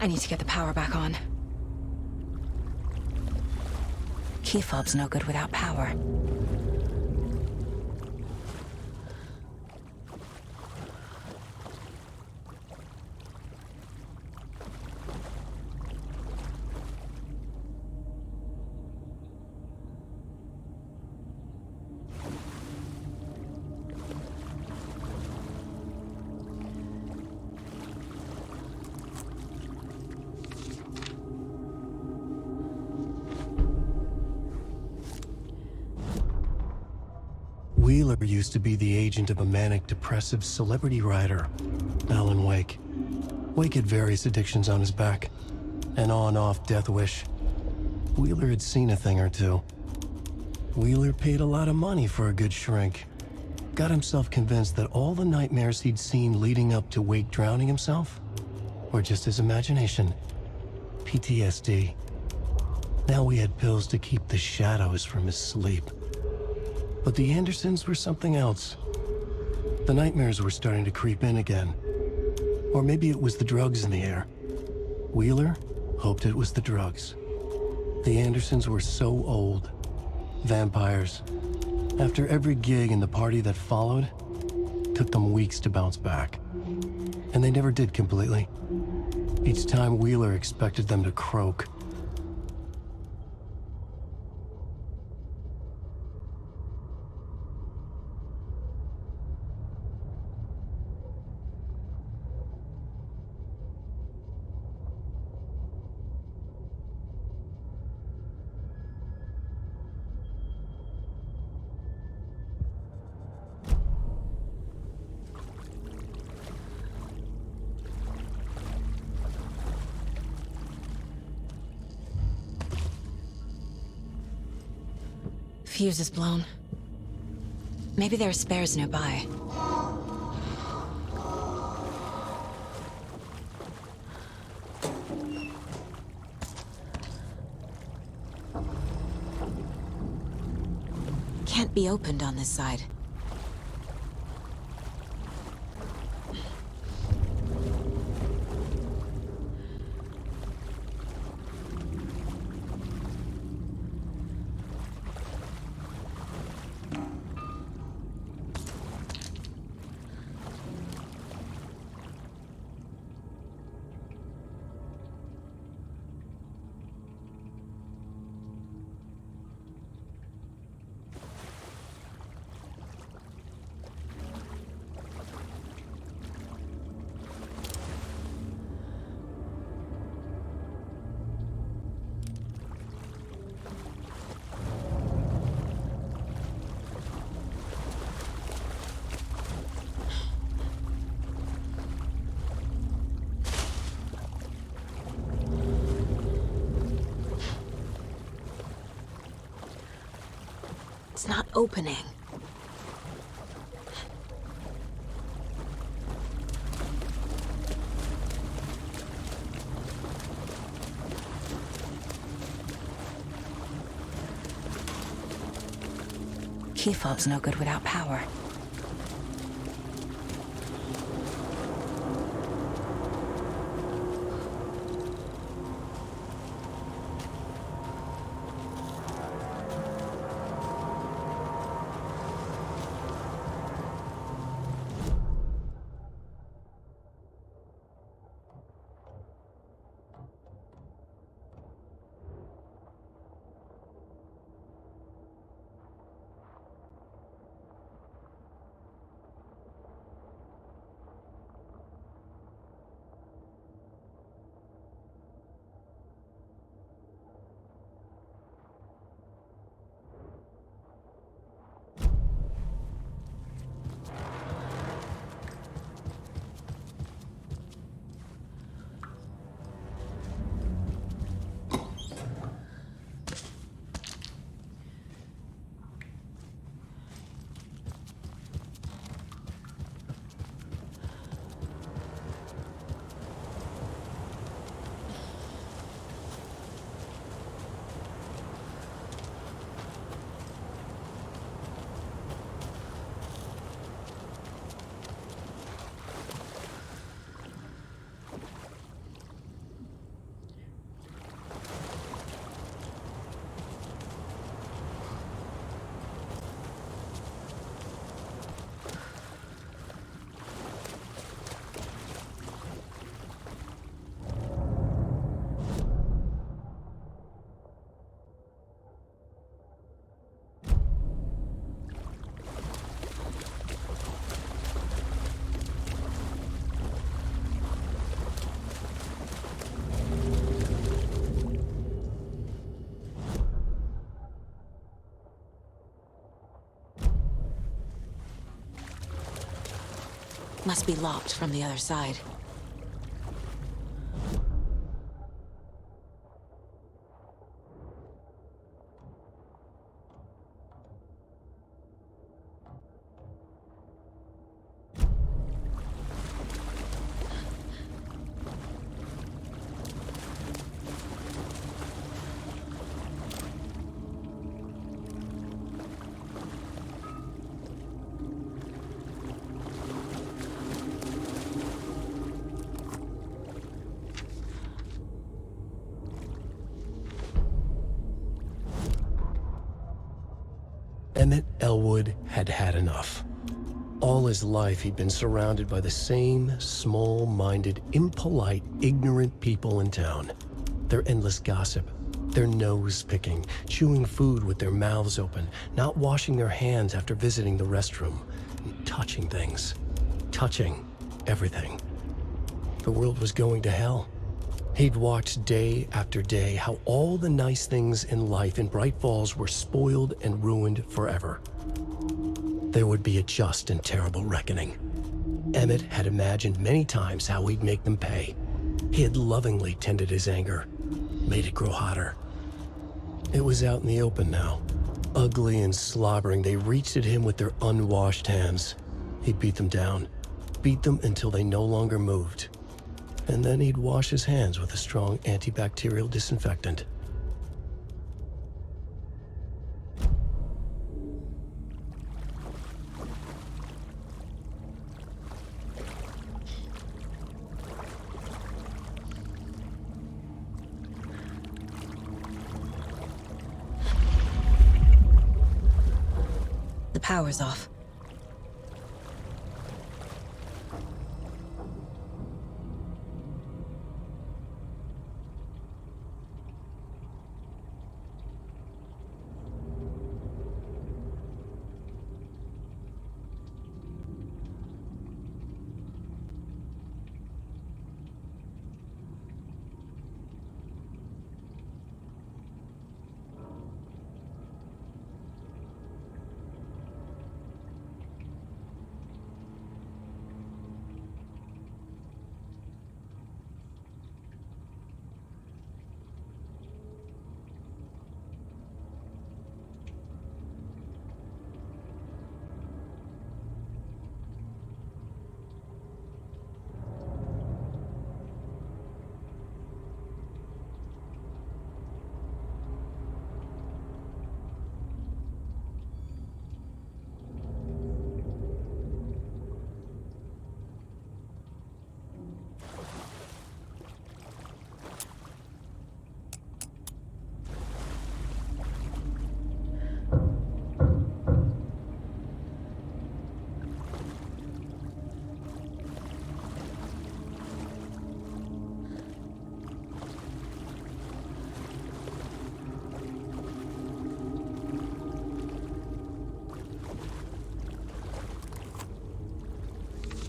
I need to get the power back on. Key fob's no good without power. Wheeler used to be the agent of a manic-depressive celebrity writer, Alan Wake. Wake had various addictions on his back, an on-off death wish. Wheeler had seen a thing or two. Wheeler paid a lot of money for a good shrink. Got himself convinced that all the nightmares he'd seen leading up to Wake drowning himself were just his imagination. PTSD. Now he had pills to keep the shadows from his sleep. But the Andersons were something else. The nightmares were starting to creep in again. Or maybe it was the drugs in the air. Wheeler hoped it was the drugs. The Andersons were so old. Vampires. After every gig and the party that followed, took them weeks to bounce back. And they never did completely. Each time Wheeler expected them to croak. Fuse is blown. Maybe there are spares nearby. Can't be opened on this side. It's not opening. Key fob's no good without power. Must be locked from the other side. Emmett Elwood had had enough. All his life, he'd been surrounded by the same small-minded, impolite, ignorant people in town. Their endless gossip, their nose-picking, chewing food with their mouths open, not washing their hands after visiting the restroom, and touching things. Touching everything. The world was going to hell. He'd watched day after day how all the nice things in life in Bright Falls were spoiled and ruined forever. There would be a just and terrible reckoning. Emmett had imagined many times how he'd make them pay. He had lovingly tended his anger, made it grow hotter. It was out in the open now. Ugly and slobbering, they reached at him with their unwashed hands. He'd beat them down, beat them until they no longer moved. And then he'd wash his hands with a strong antibacterial disinfectant. The power's off.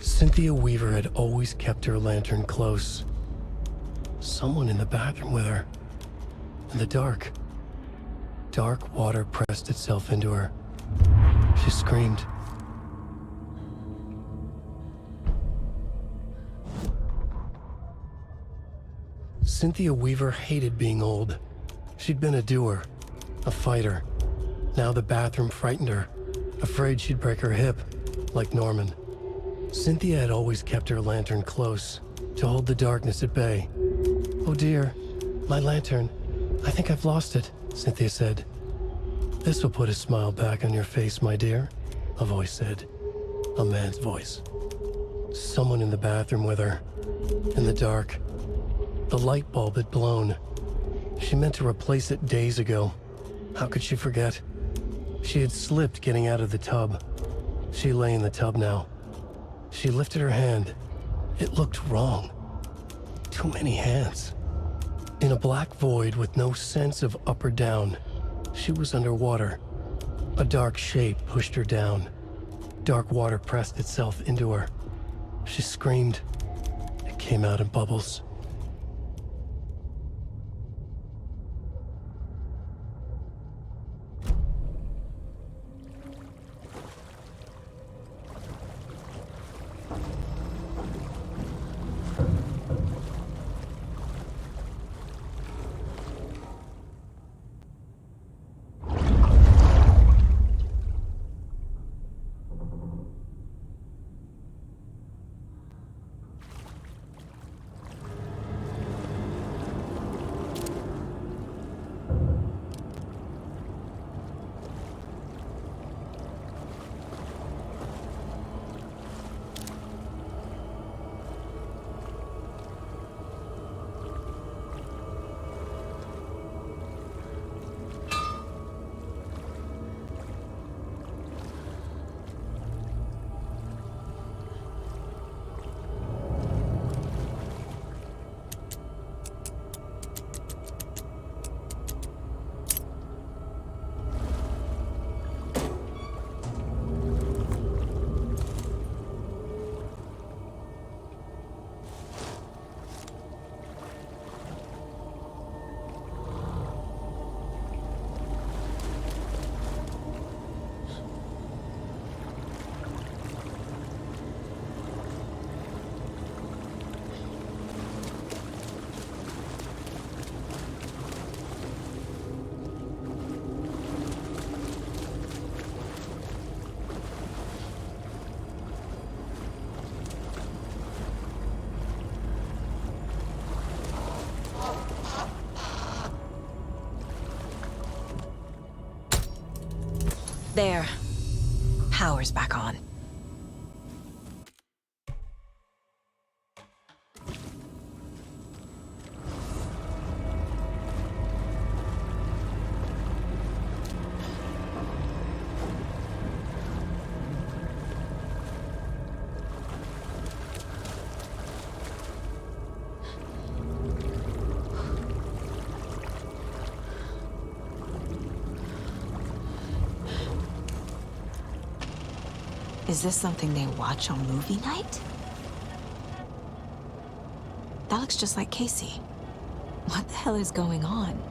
Cynthia Weaver had always kept her lantern close. Someone in the bathroom with her. In the dark. Dark water pressed itself into her. She screamed. Cynthia Weaver hated being old. She'd been a doer, a fighter. Now the bathroom frightened her, afraid she'd break her hip, like Norman. Cynthia had always kept her lantern close, to hold the darkness at bay. "Oh dear, my lantern. I think I've lost it," Cynthia said. "This will put a smile back on your face, my dear," a voice said. A man's voice. Someone in the bathroom with her. In the dark. The light bulb had blown. She meant to replace it days ago. How could she forget? She had slipped getting out of the tub. She lay in the tub now. She lifted her hand. It looked wrong. Too many hands. In a black void with no sense of up or down, she was underwater. A dark shape pushed her down. Dark water pressed itself into her. She screamed. It came out in bubbles. There. Power's back on. Is this something they watch on movie night? That looks just like Casey. What the hell is going on?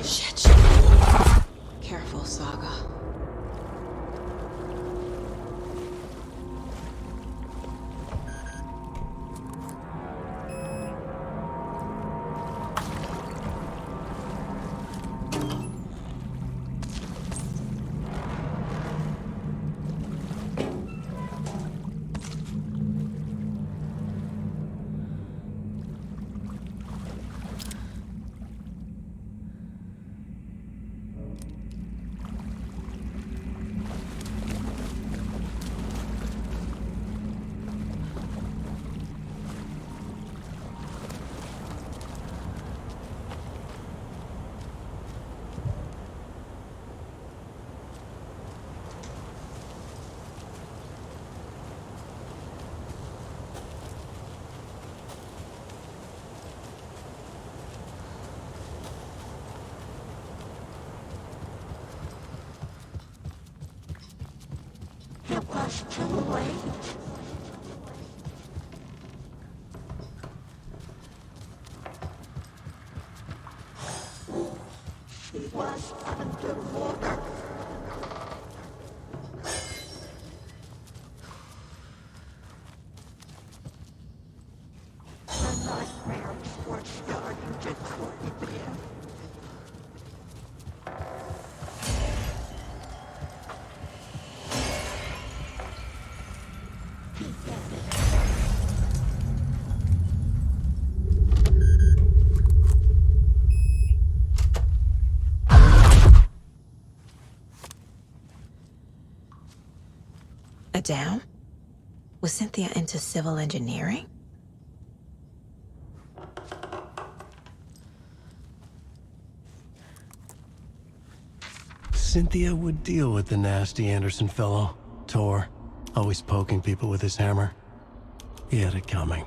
Shit. Careful, Saga. It was too late. She was underwater. The nightmares were starting to creep in. A dam? Was Cynthia into civil engineering? Cynthia would deal with the nasty Anderson fellow, Tor, always poking people with his hammer. He had it coming.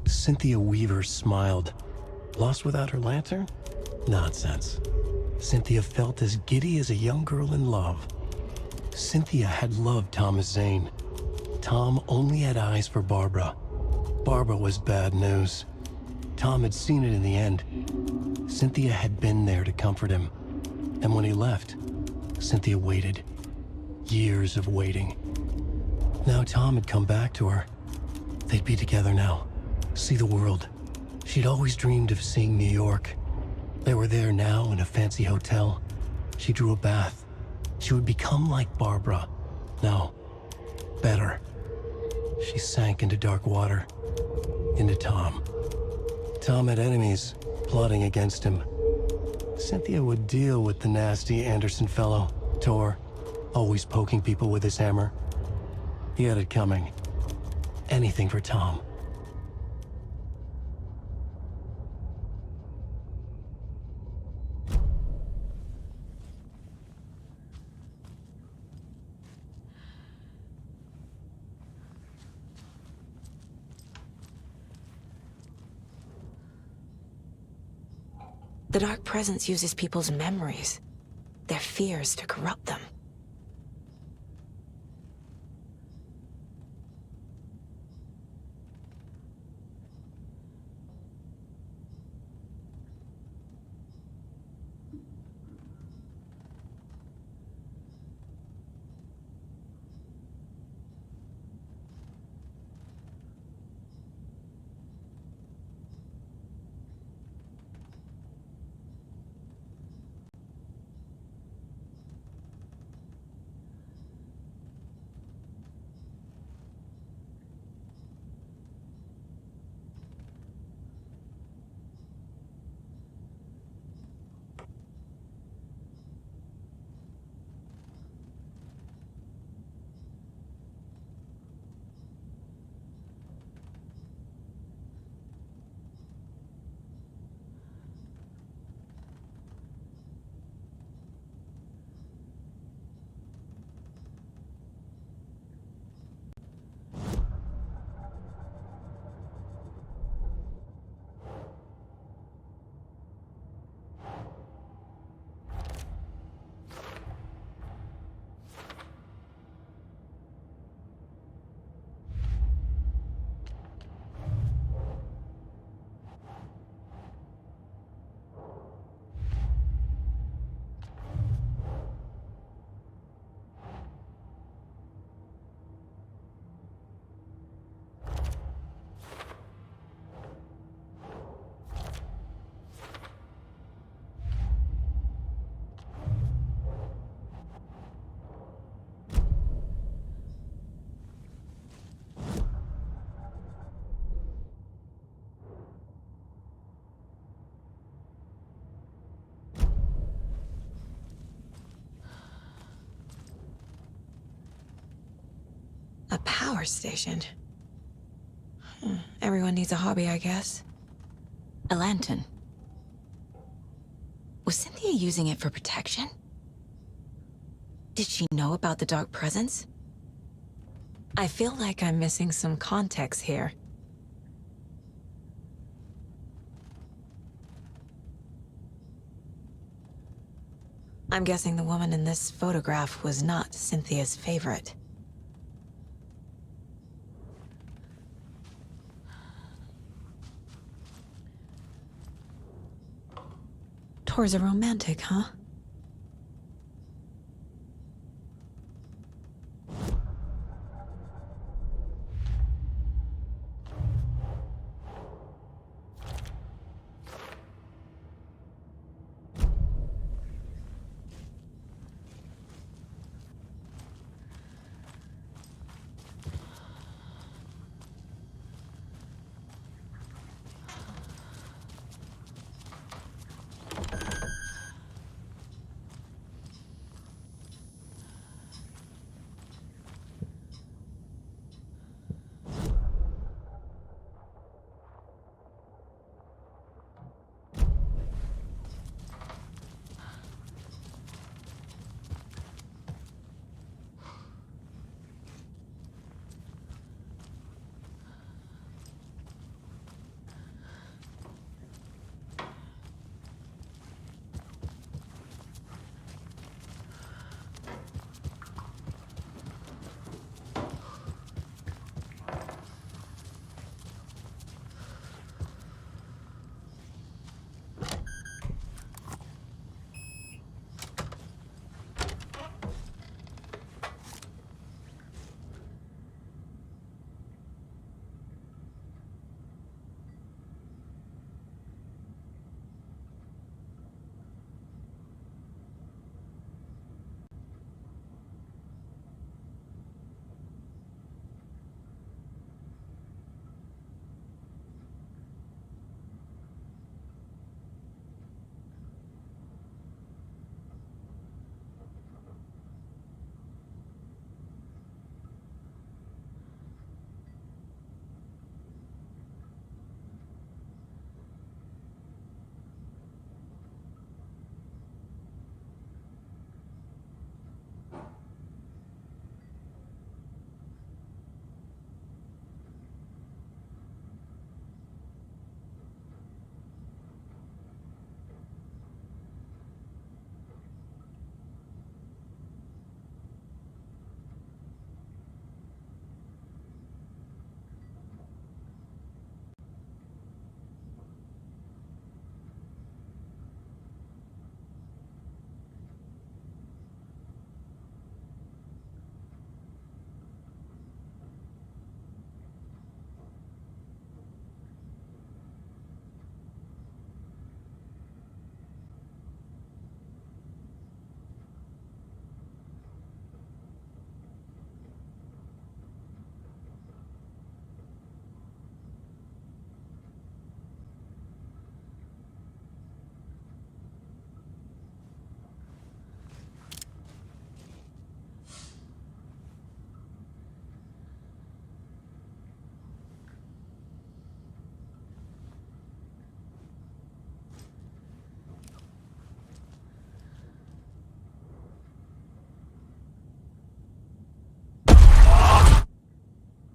Cynthia Weaver smiled. Lost without her lantern? Nonsense. Cynthia felt as giddy as a young girl in love. Cynthia had loved Thomas Zane. Tom only had eyes for Barbara. Barbara was bad news. Tom had seen it in the end. Cynthia had been there to comfort him. And when he left, Cynthia waited. Years of waiting. Now Tom had come back to her. They'd be together now. See the world. She'd always dreamed of seeing New York. They were there now in a fancy hotel. She drew a bath. She would become like Barbara. No, better. She sank into dark water. Into Tom. Tom had enemies plotting against him. Cynthia would deal with the nasty Anderson fellow, Tor, always poking people with his hammer. He had it coming. Anything for Tom. The Dark Presence uses people's memories, their fears to corrupt them. A power station? Everyone needs a hobby, I guess. A lantern. Was Cynthia using it for protection? Did she know about the Dark Presence? I feel like I'm missing some context here. I'm guessing the woman in this photograph was not Cynthia's favorite. Tor's a romantic, huh?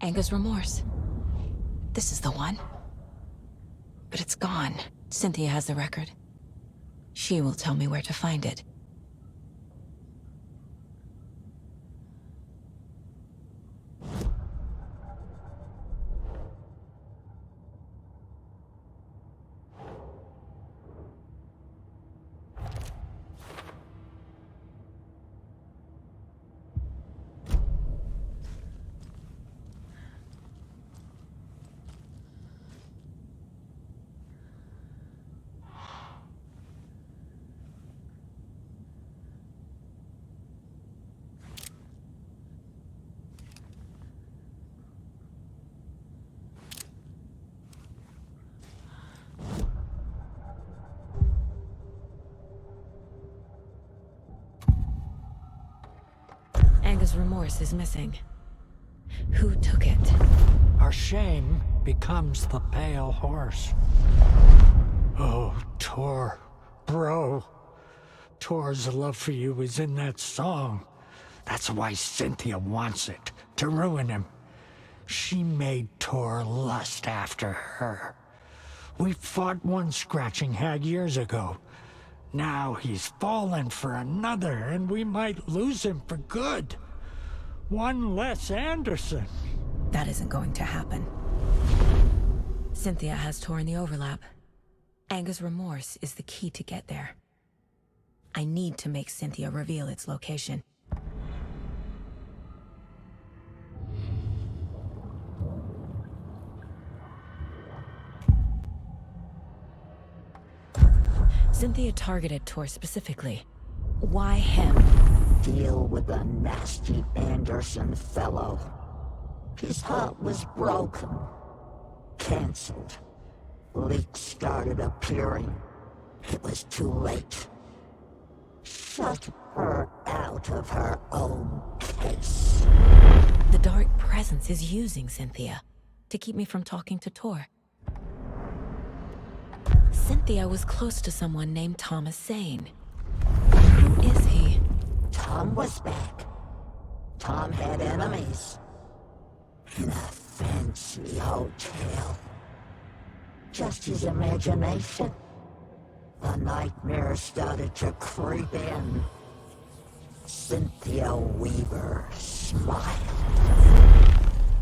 Anger's Remorse. This is the one. But it's gone. Cynthia has the record. She will tell me where to find it. Anger's Remorse is missing. Who took it? Our shame becomes the pale horse. Oh, Tor. Bro. Tor's love for you is in that song. That's why Cynthia wants it, to ruin him. She made Tor lust after her. We fought one scratching hag years ago. Now he's fallen for another, and we might lose him for good. One less Anderson. That isn't going to happen. Cynthia has Tor in the overlap. Anger's Remorse is the key to get there. I need to make Cynthia reveal its location. Cynthia targeted Tor specifically. Why him? Deal with the nasty Anderson fellow. His heart was broken. Cancelled. Leaks started appearing. It was too late. Shut her out of her own case. The Dark Presence is using Cynthia to keep me from talking to Tor. Cynthia was close to someone named Thomas Zane. Who is he? Tom was back. Tom had enemies. In a fancy hotel. Just his imagination. The nightmare started to creep in. Cynthia Weaver smiled.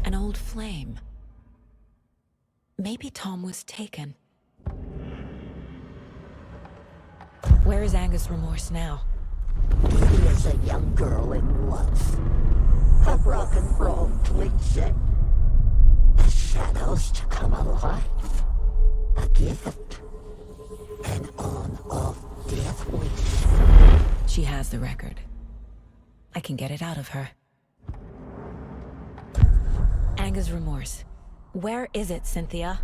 An old flame. Maybe Tom was taken. Where is Anger's Remorse now? He is a young girl in love. A rock and roll cliche. The shadows to come alive. A gift. An on-off death wish. She has the record. I can get it out of her. Anger's Remorse. Where is it, Cynthia?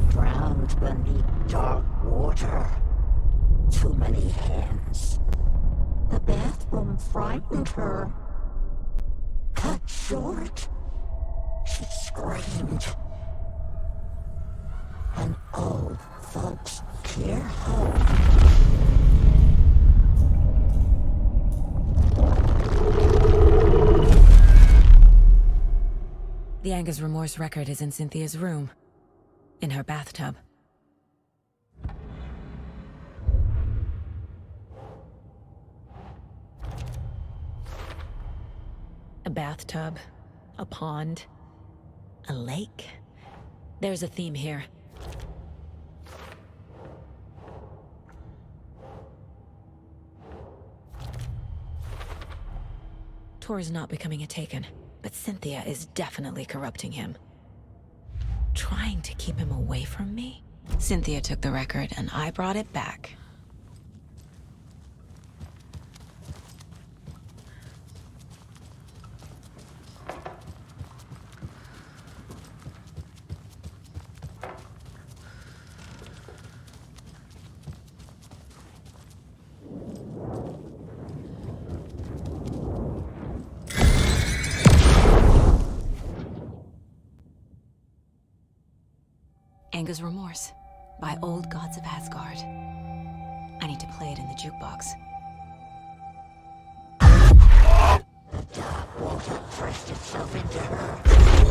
Drowned beneath dark water. Too many hands. The bathroom frightened her. Cut short. She screamed. An old folks' care home. The Anger's Remorse record is in Cynthia's room. In her bathtub. A bathtub, a pond, a lake. There's a theme here. Tor is not becoming a Taken, but Cynthia is definitely corrupting him. Trying to keep him away from me? Cynthia took the record and I brought it back. Anger's Remorse by Old Gods of Asgard. I need to play it in the jukebox. The dark water pressed itself into her.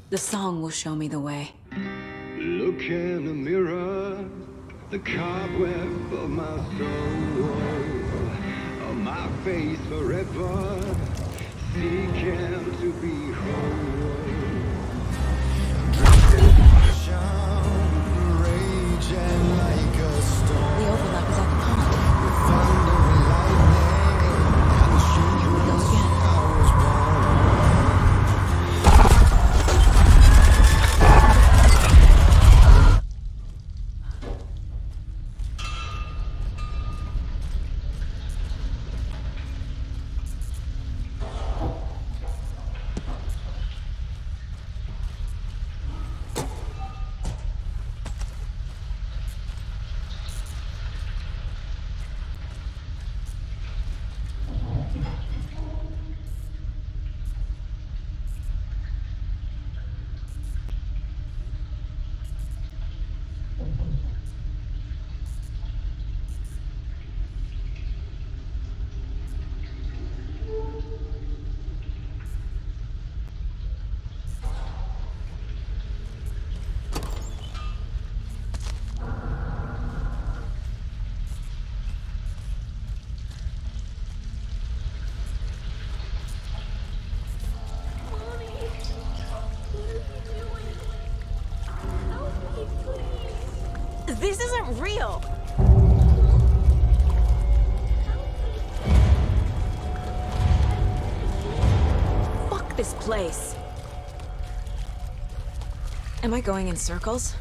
The song will show me the way. Look in the mirror, the cobweb of my soul, of my face forever, seeking to be whole. Raging like a storm. The overlap is at the pond. This isn't real! Fuck this place. Am I going in circles?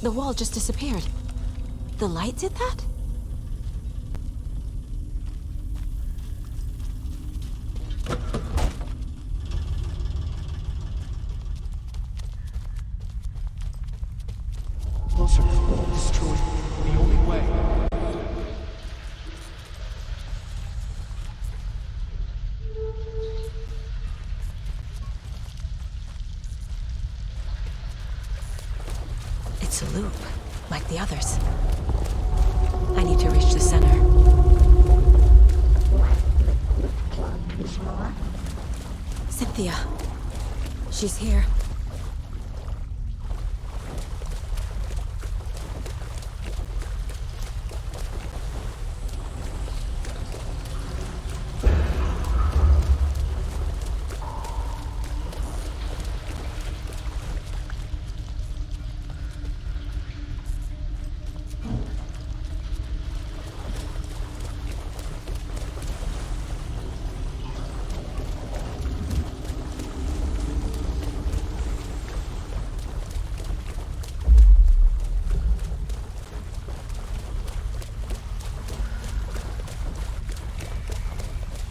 The wall just disappeared. The light did that? Closer. This is truly the only way. It's a loop, like the others. I need to reach the center. Cynthia. She's here.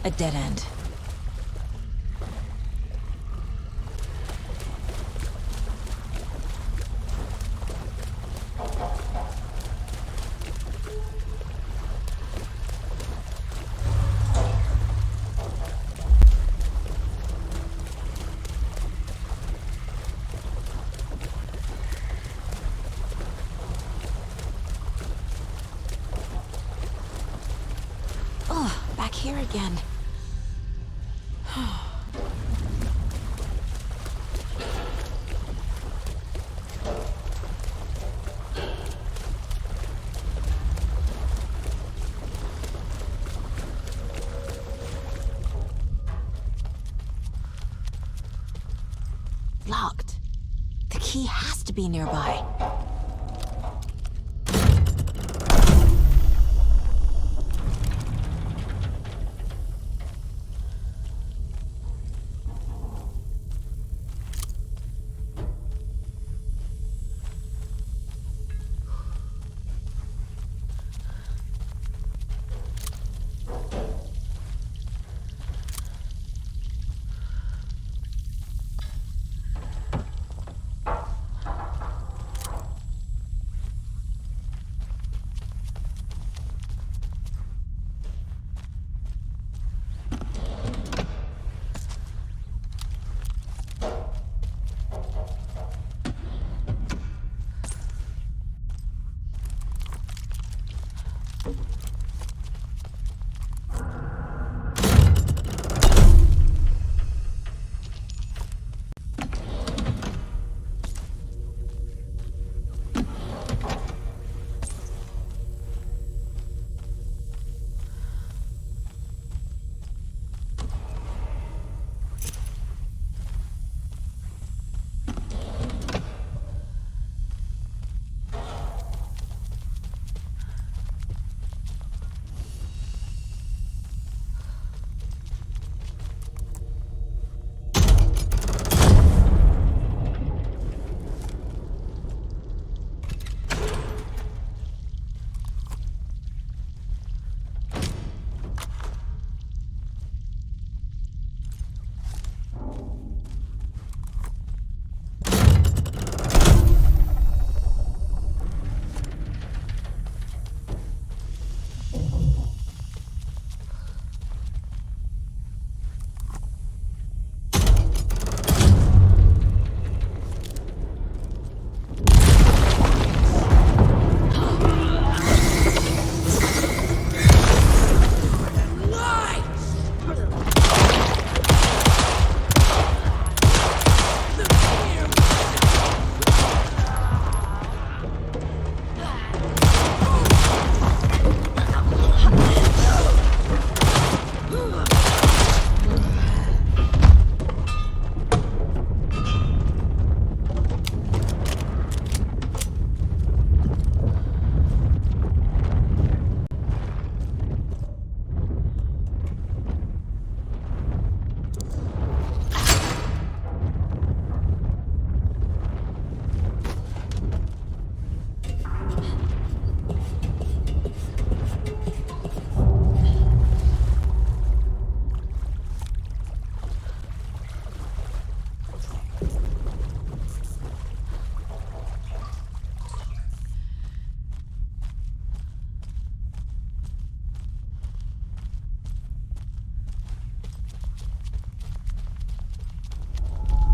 A dead end. Oh, back here again. Locked. The key has to be nearby.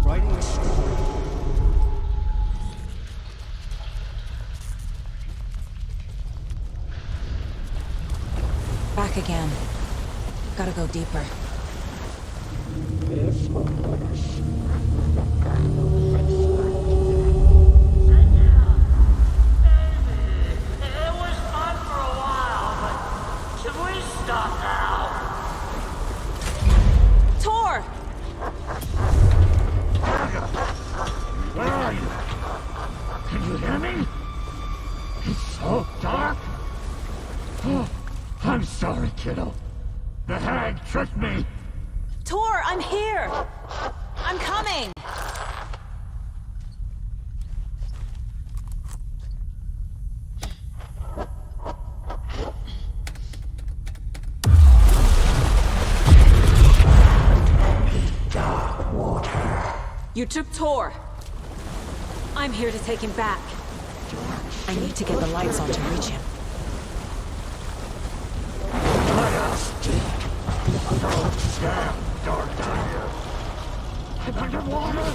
Writing a story. Back again. Gotta go deeper. It was fun for a while, but should we stop now? Tor! Where are you? Can you hear me? It's so dark. Oh, I'm sorry, kiddo. The hag tricked me. Tor, I'm here! I'm coming! You took Tor. I'm here to take him back. I need to get the lights on to reach him. Damn, dark down here. I'm underwater.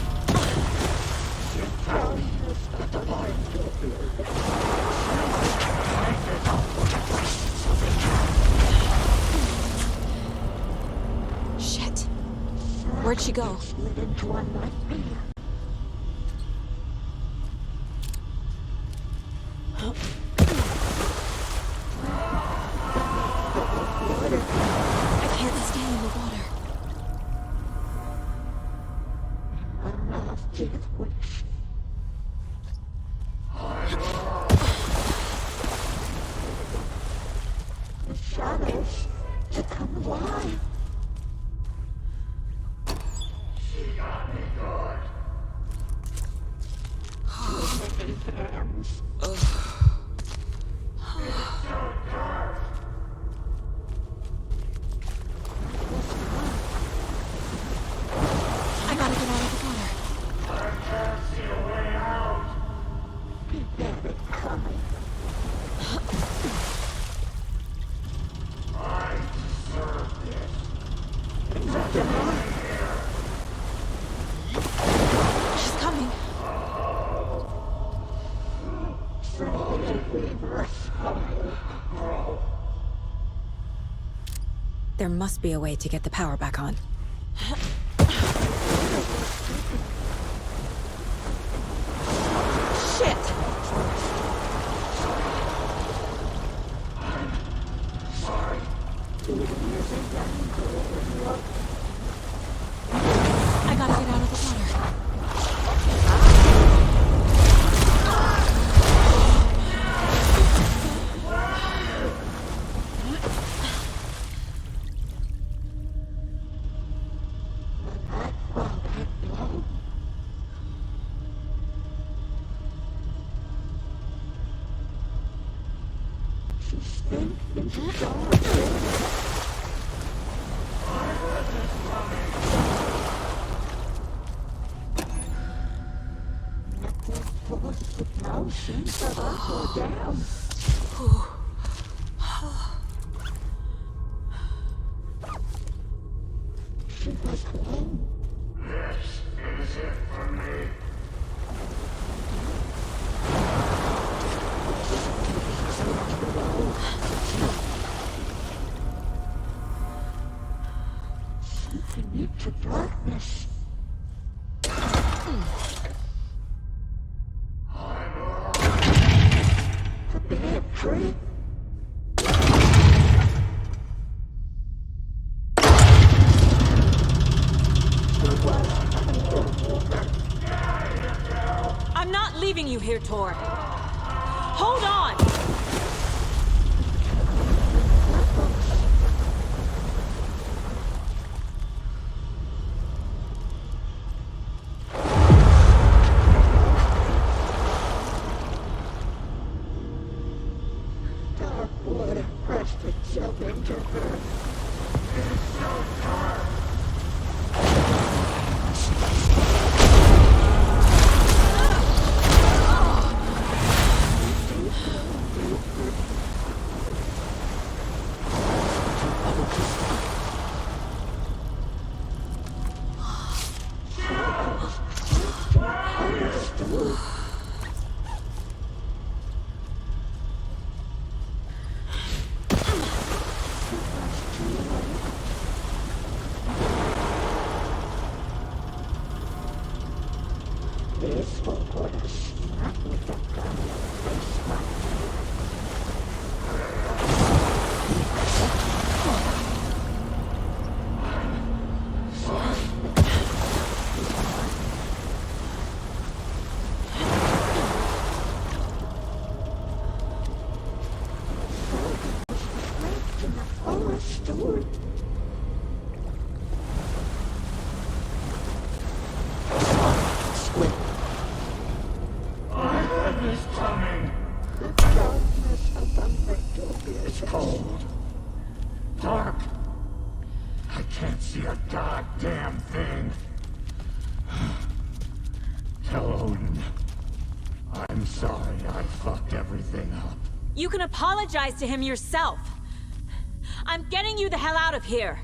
Get down at the light. Shit. Where'd she go? I can't stay in the water. The shadows to come alive. She got me good. Hands. I gotta get out of the water. I can't see a way out. Get it coming. I deserve this. She's coming. There must be a way to get the power back on. Shit! Sorry. I gotta get out of the water. This is it for me. Into darkness. The bad tree. I'm not leaving you here, Tor. Hold on! Dark water pressed itself into her. It's so dark. This will put a smack with the gun in the face. Stewart. I heard this coming. The darkness of the Metopia It's cold. Dark. I can't see a goddamn thing. everything up. You can apologize to him yourself. I'm getting you the hell out of here.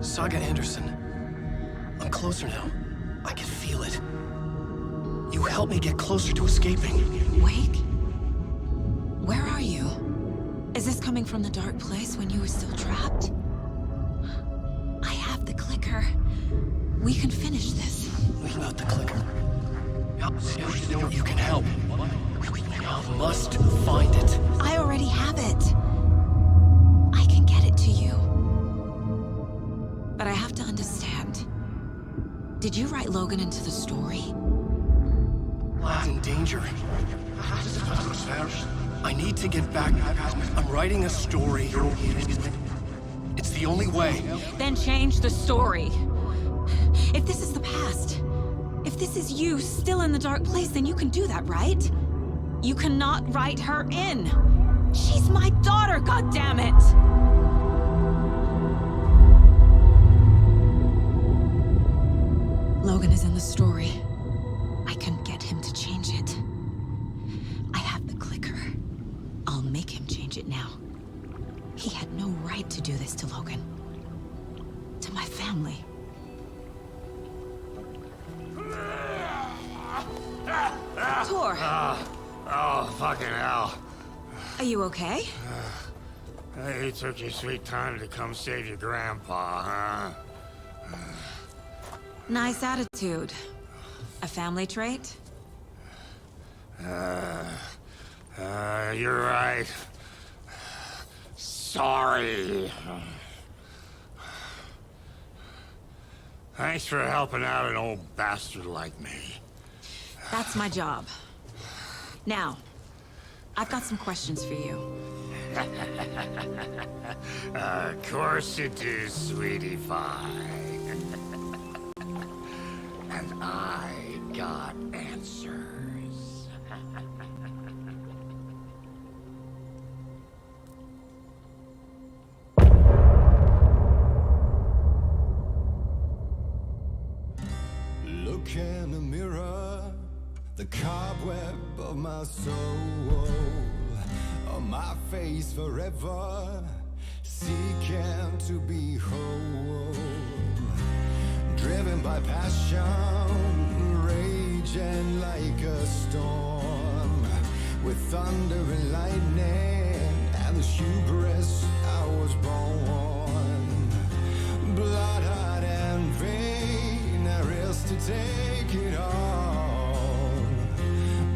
Saga Anderson. I'm closer now. I can feel it. You helped me get closer to escaping. Wake? Where are you? Is this coming from the dark place when you were still trapped? I have the clicker. We can finish this. What about the clicker? You can help. I must find it. I already have it. I can get it to you. But I have to understand. Did you write Logan into the story? Lad's in danger. I need to get back. I'm writing a story. It's the only way. Then change the story. If this is the past, if this is you still in the dark place, then you can do that, right? You cannot write her in. She's my daughter, goddammit! Logan is in the story. I can get him to change it. I have the clicker. I'll make him change it now. He had no right to do this to Logan. To my family. Tor! Oh, fucking hell. Are you okay? You took your sweet time to come save your grandpa, huh? Nice attitude. A family trait? You're right. Sorry. Thanks for helping out an old bastard like me. That's my job. Now, I've got some questions for you. Of course you do, sweetie pie. And I got answers. Look in the mirror, the cobweb of my soul, on my face forever, seeking to be whole. Driven by passion, raging like a storm, with thunder and lightning, and the hubris I was born. Blood-hot and vain, I risk to take it all.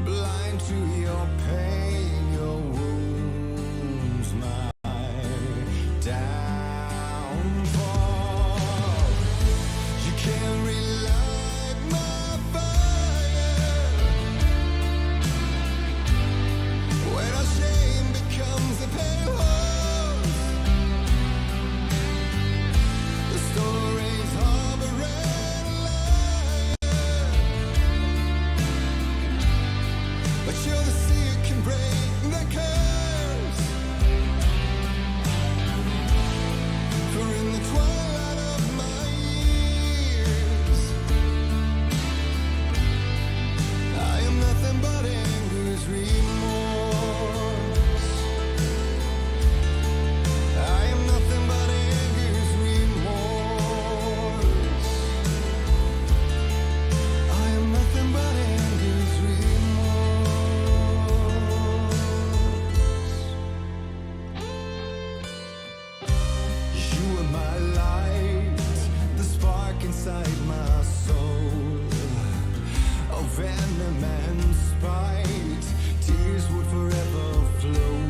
Blind to your pain, your wounds, my downfall. You can't relight my fire when our shame becomes a pale-horse. The stories harboring lies, but you're the sea that can break the curse. For in the twilight of my years, I am nothing but anger's remorse. I am nothing but anger's remorse. I am nothing but anger's remorse. You are my light, the spark inside my soul. Of venom and spite, tears would forever flow.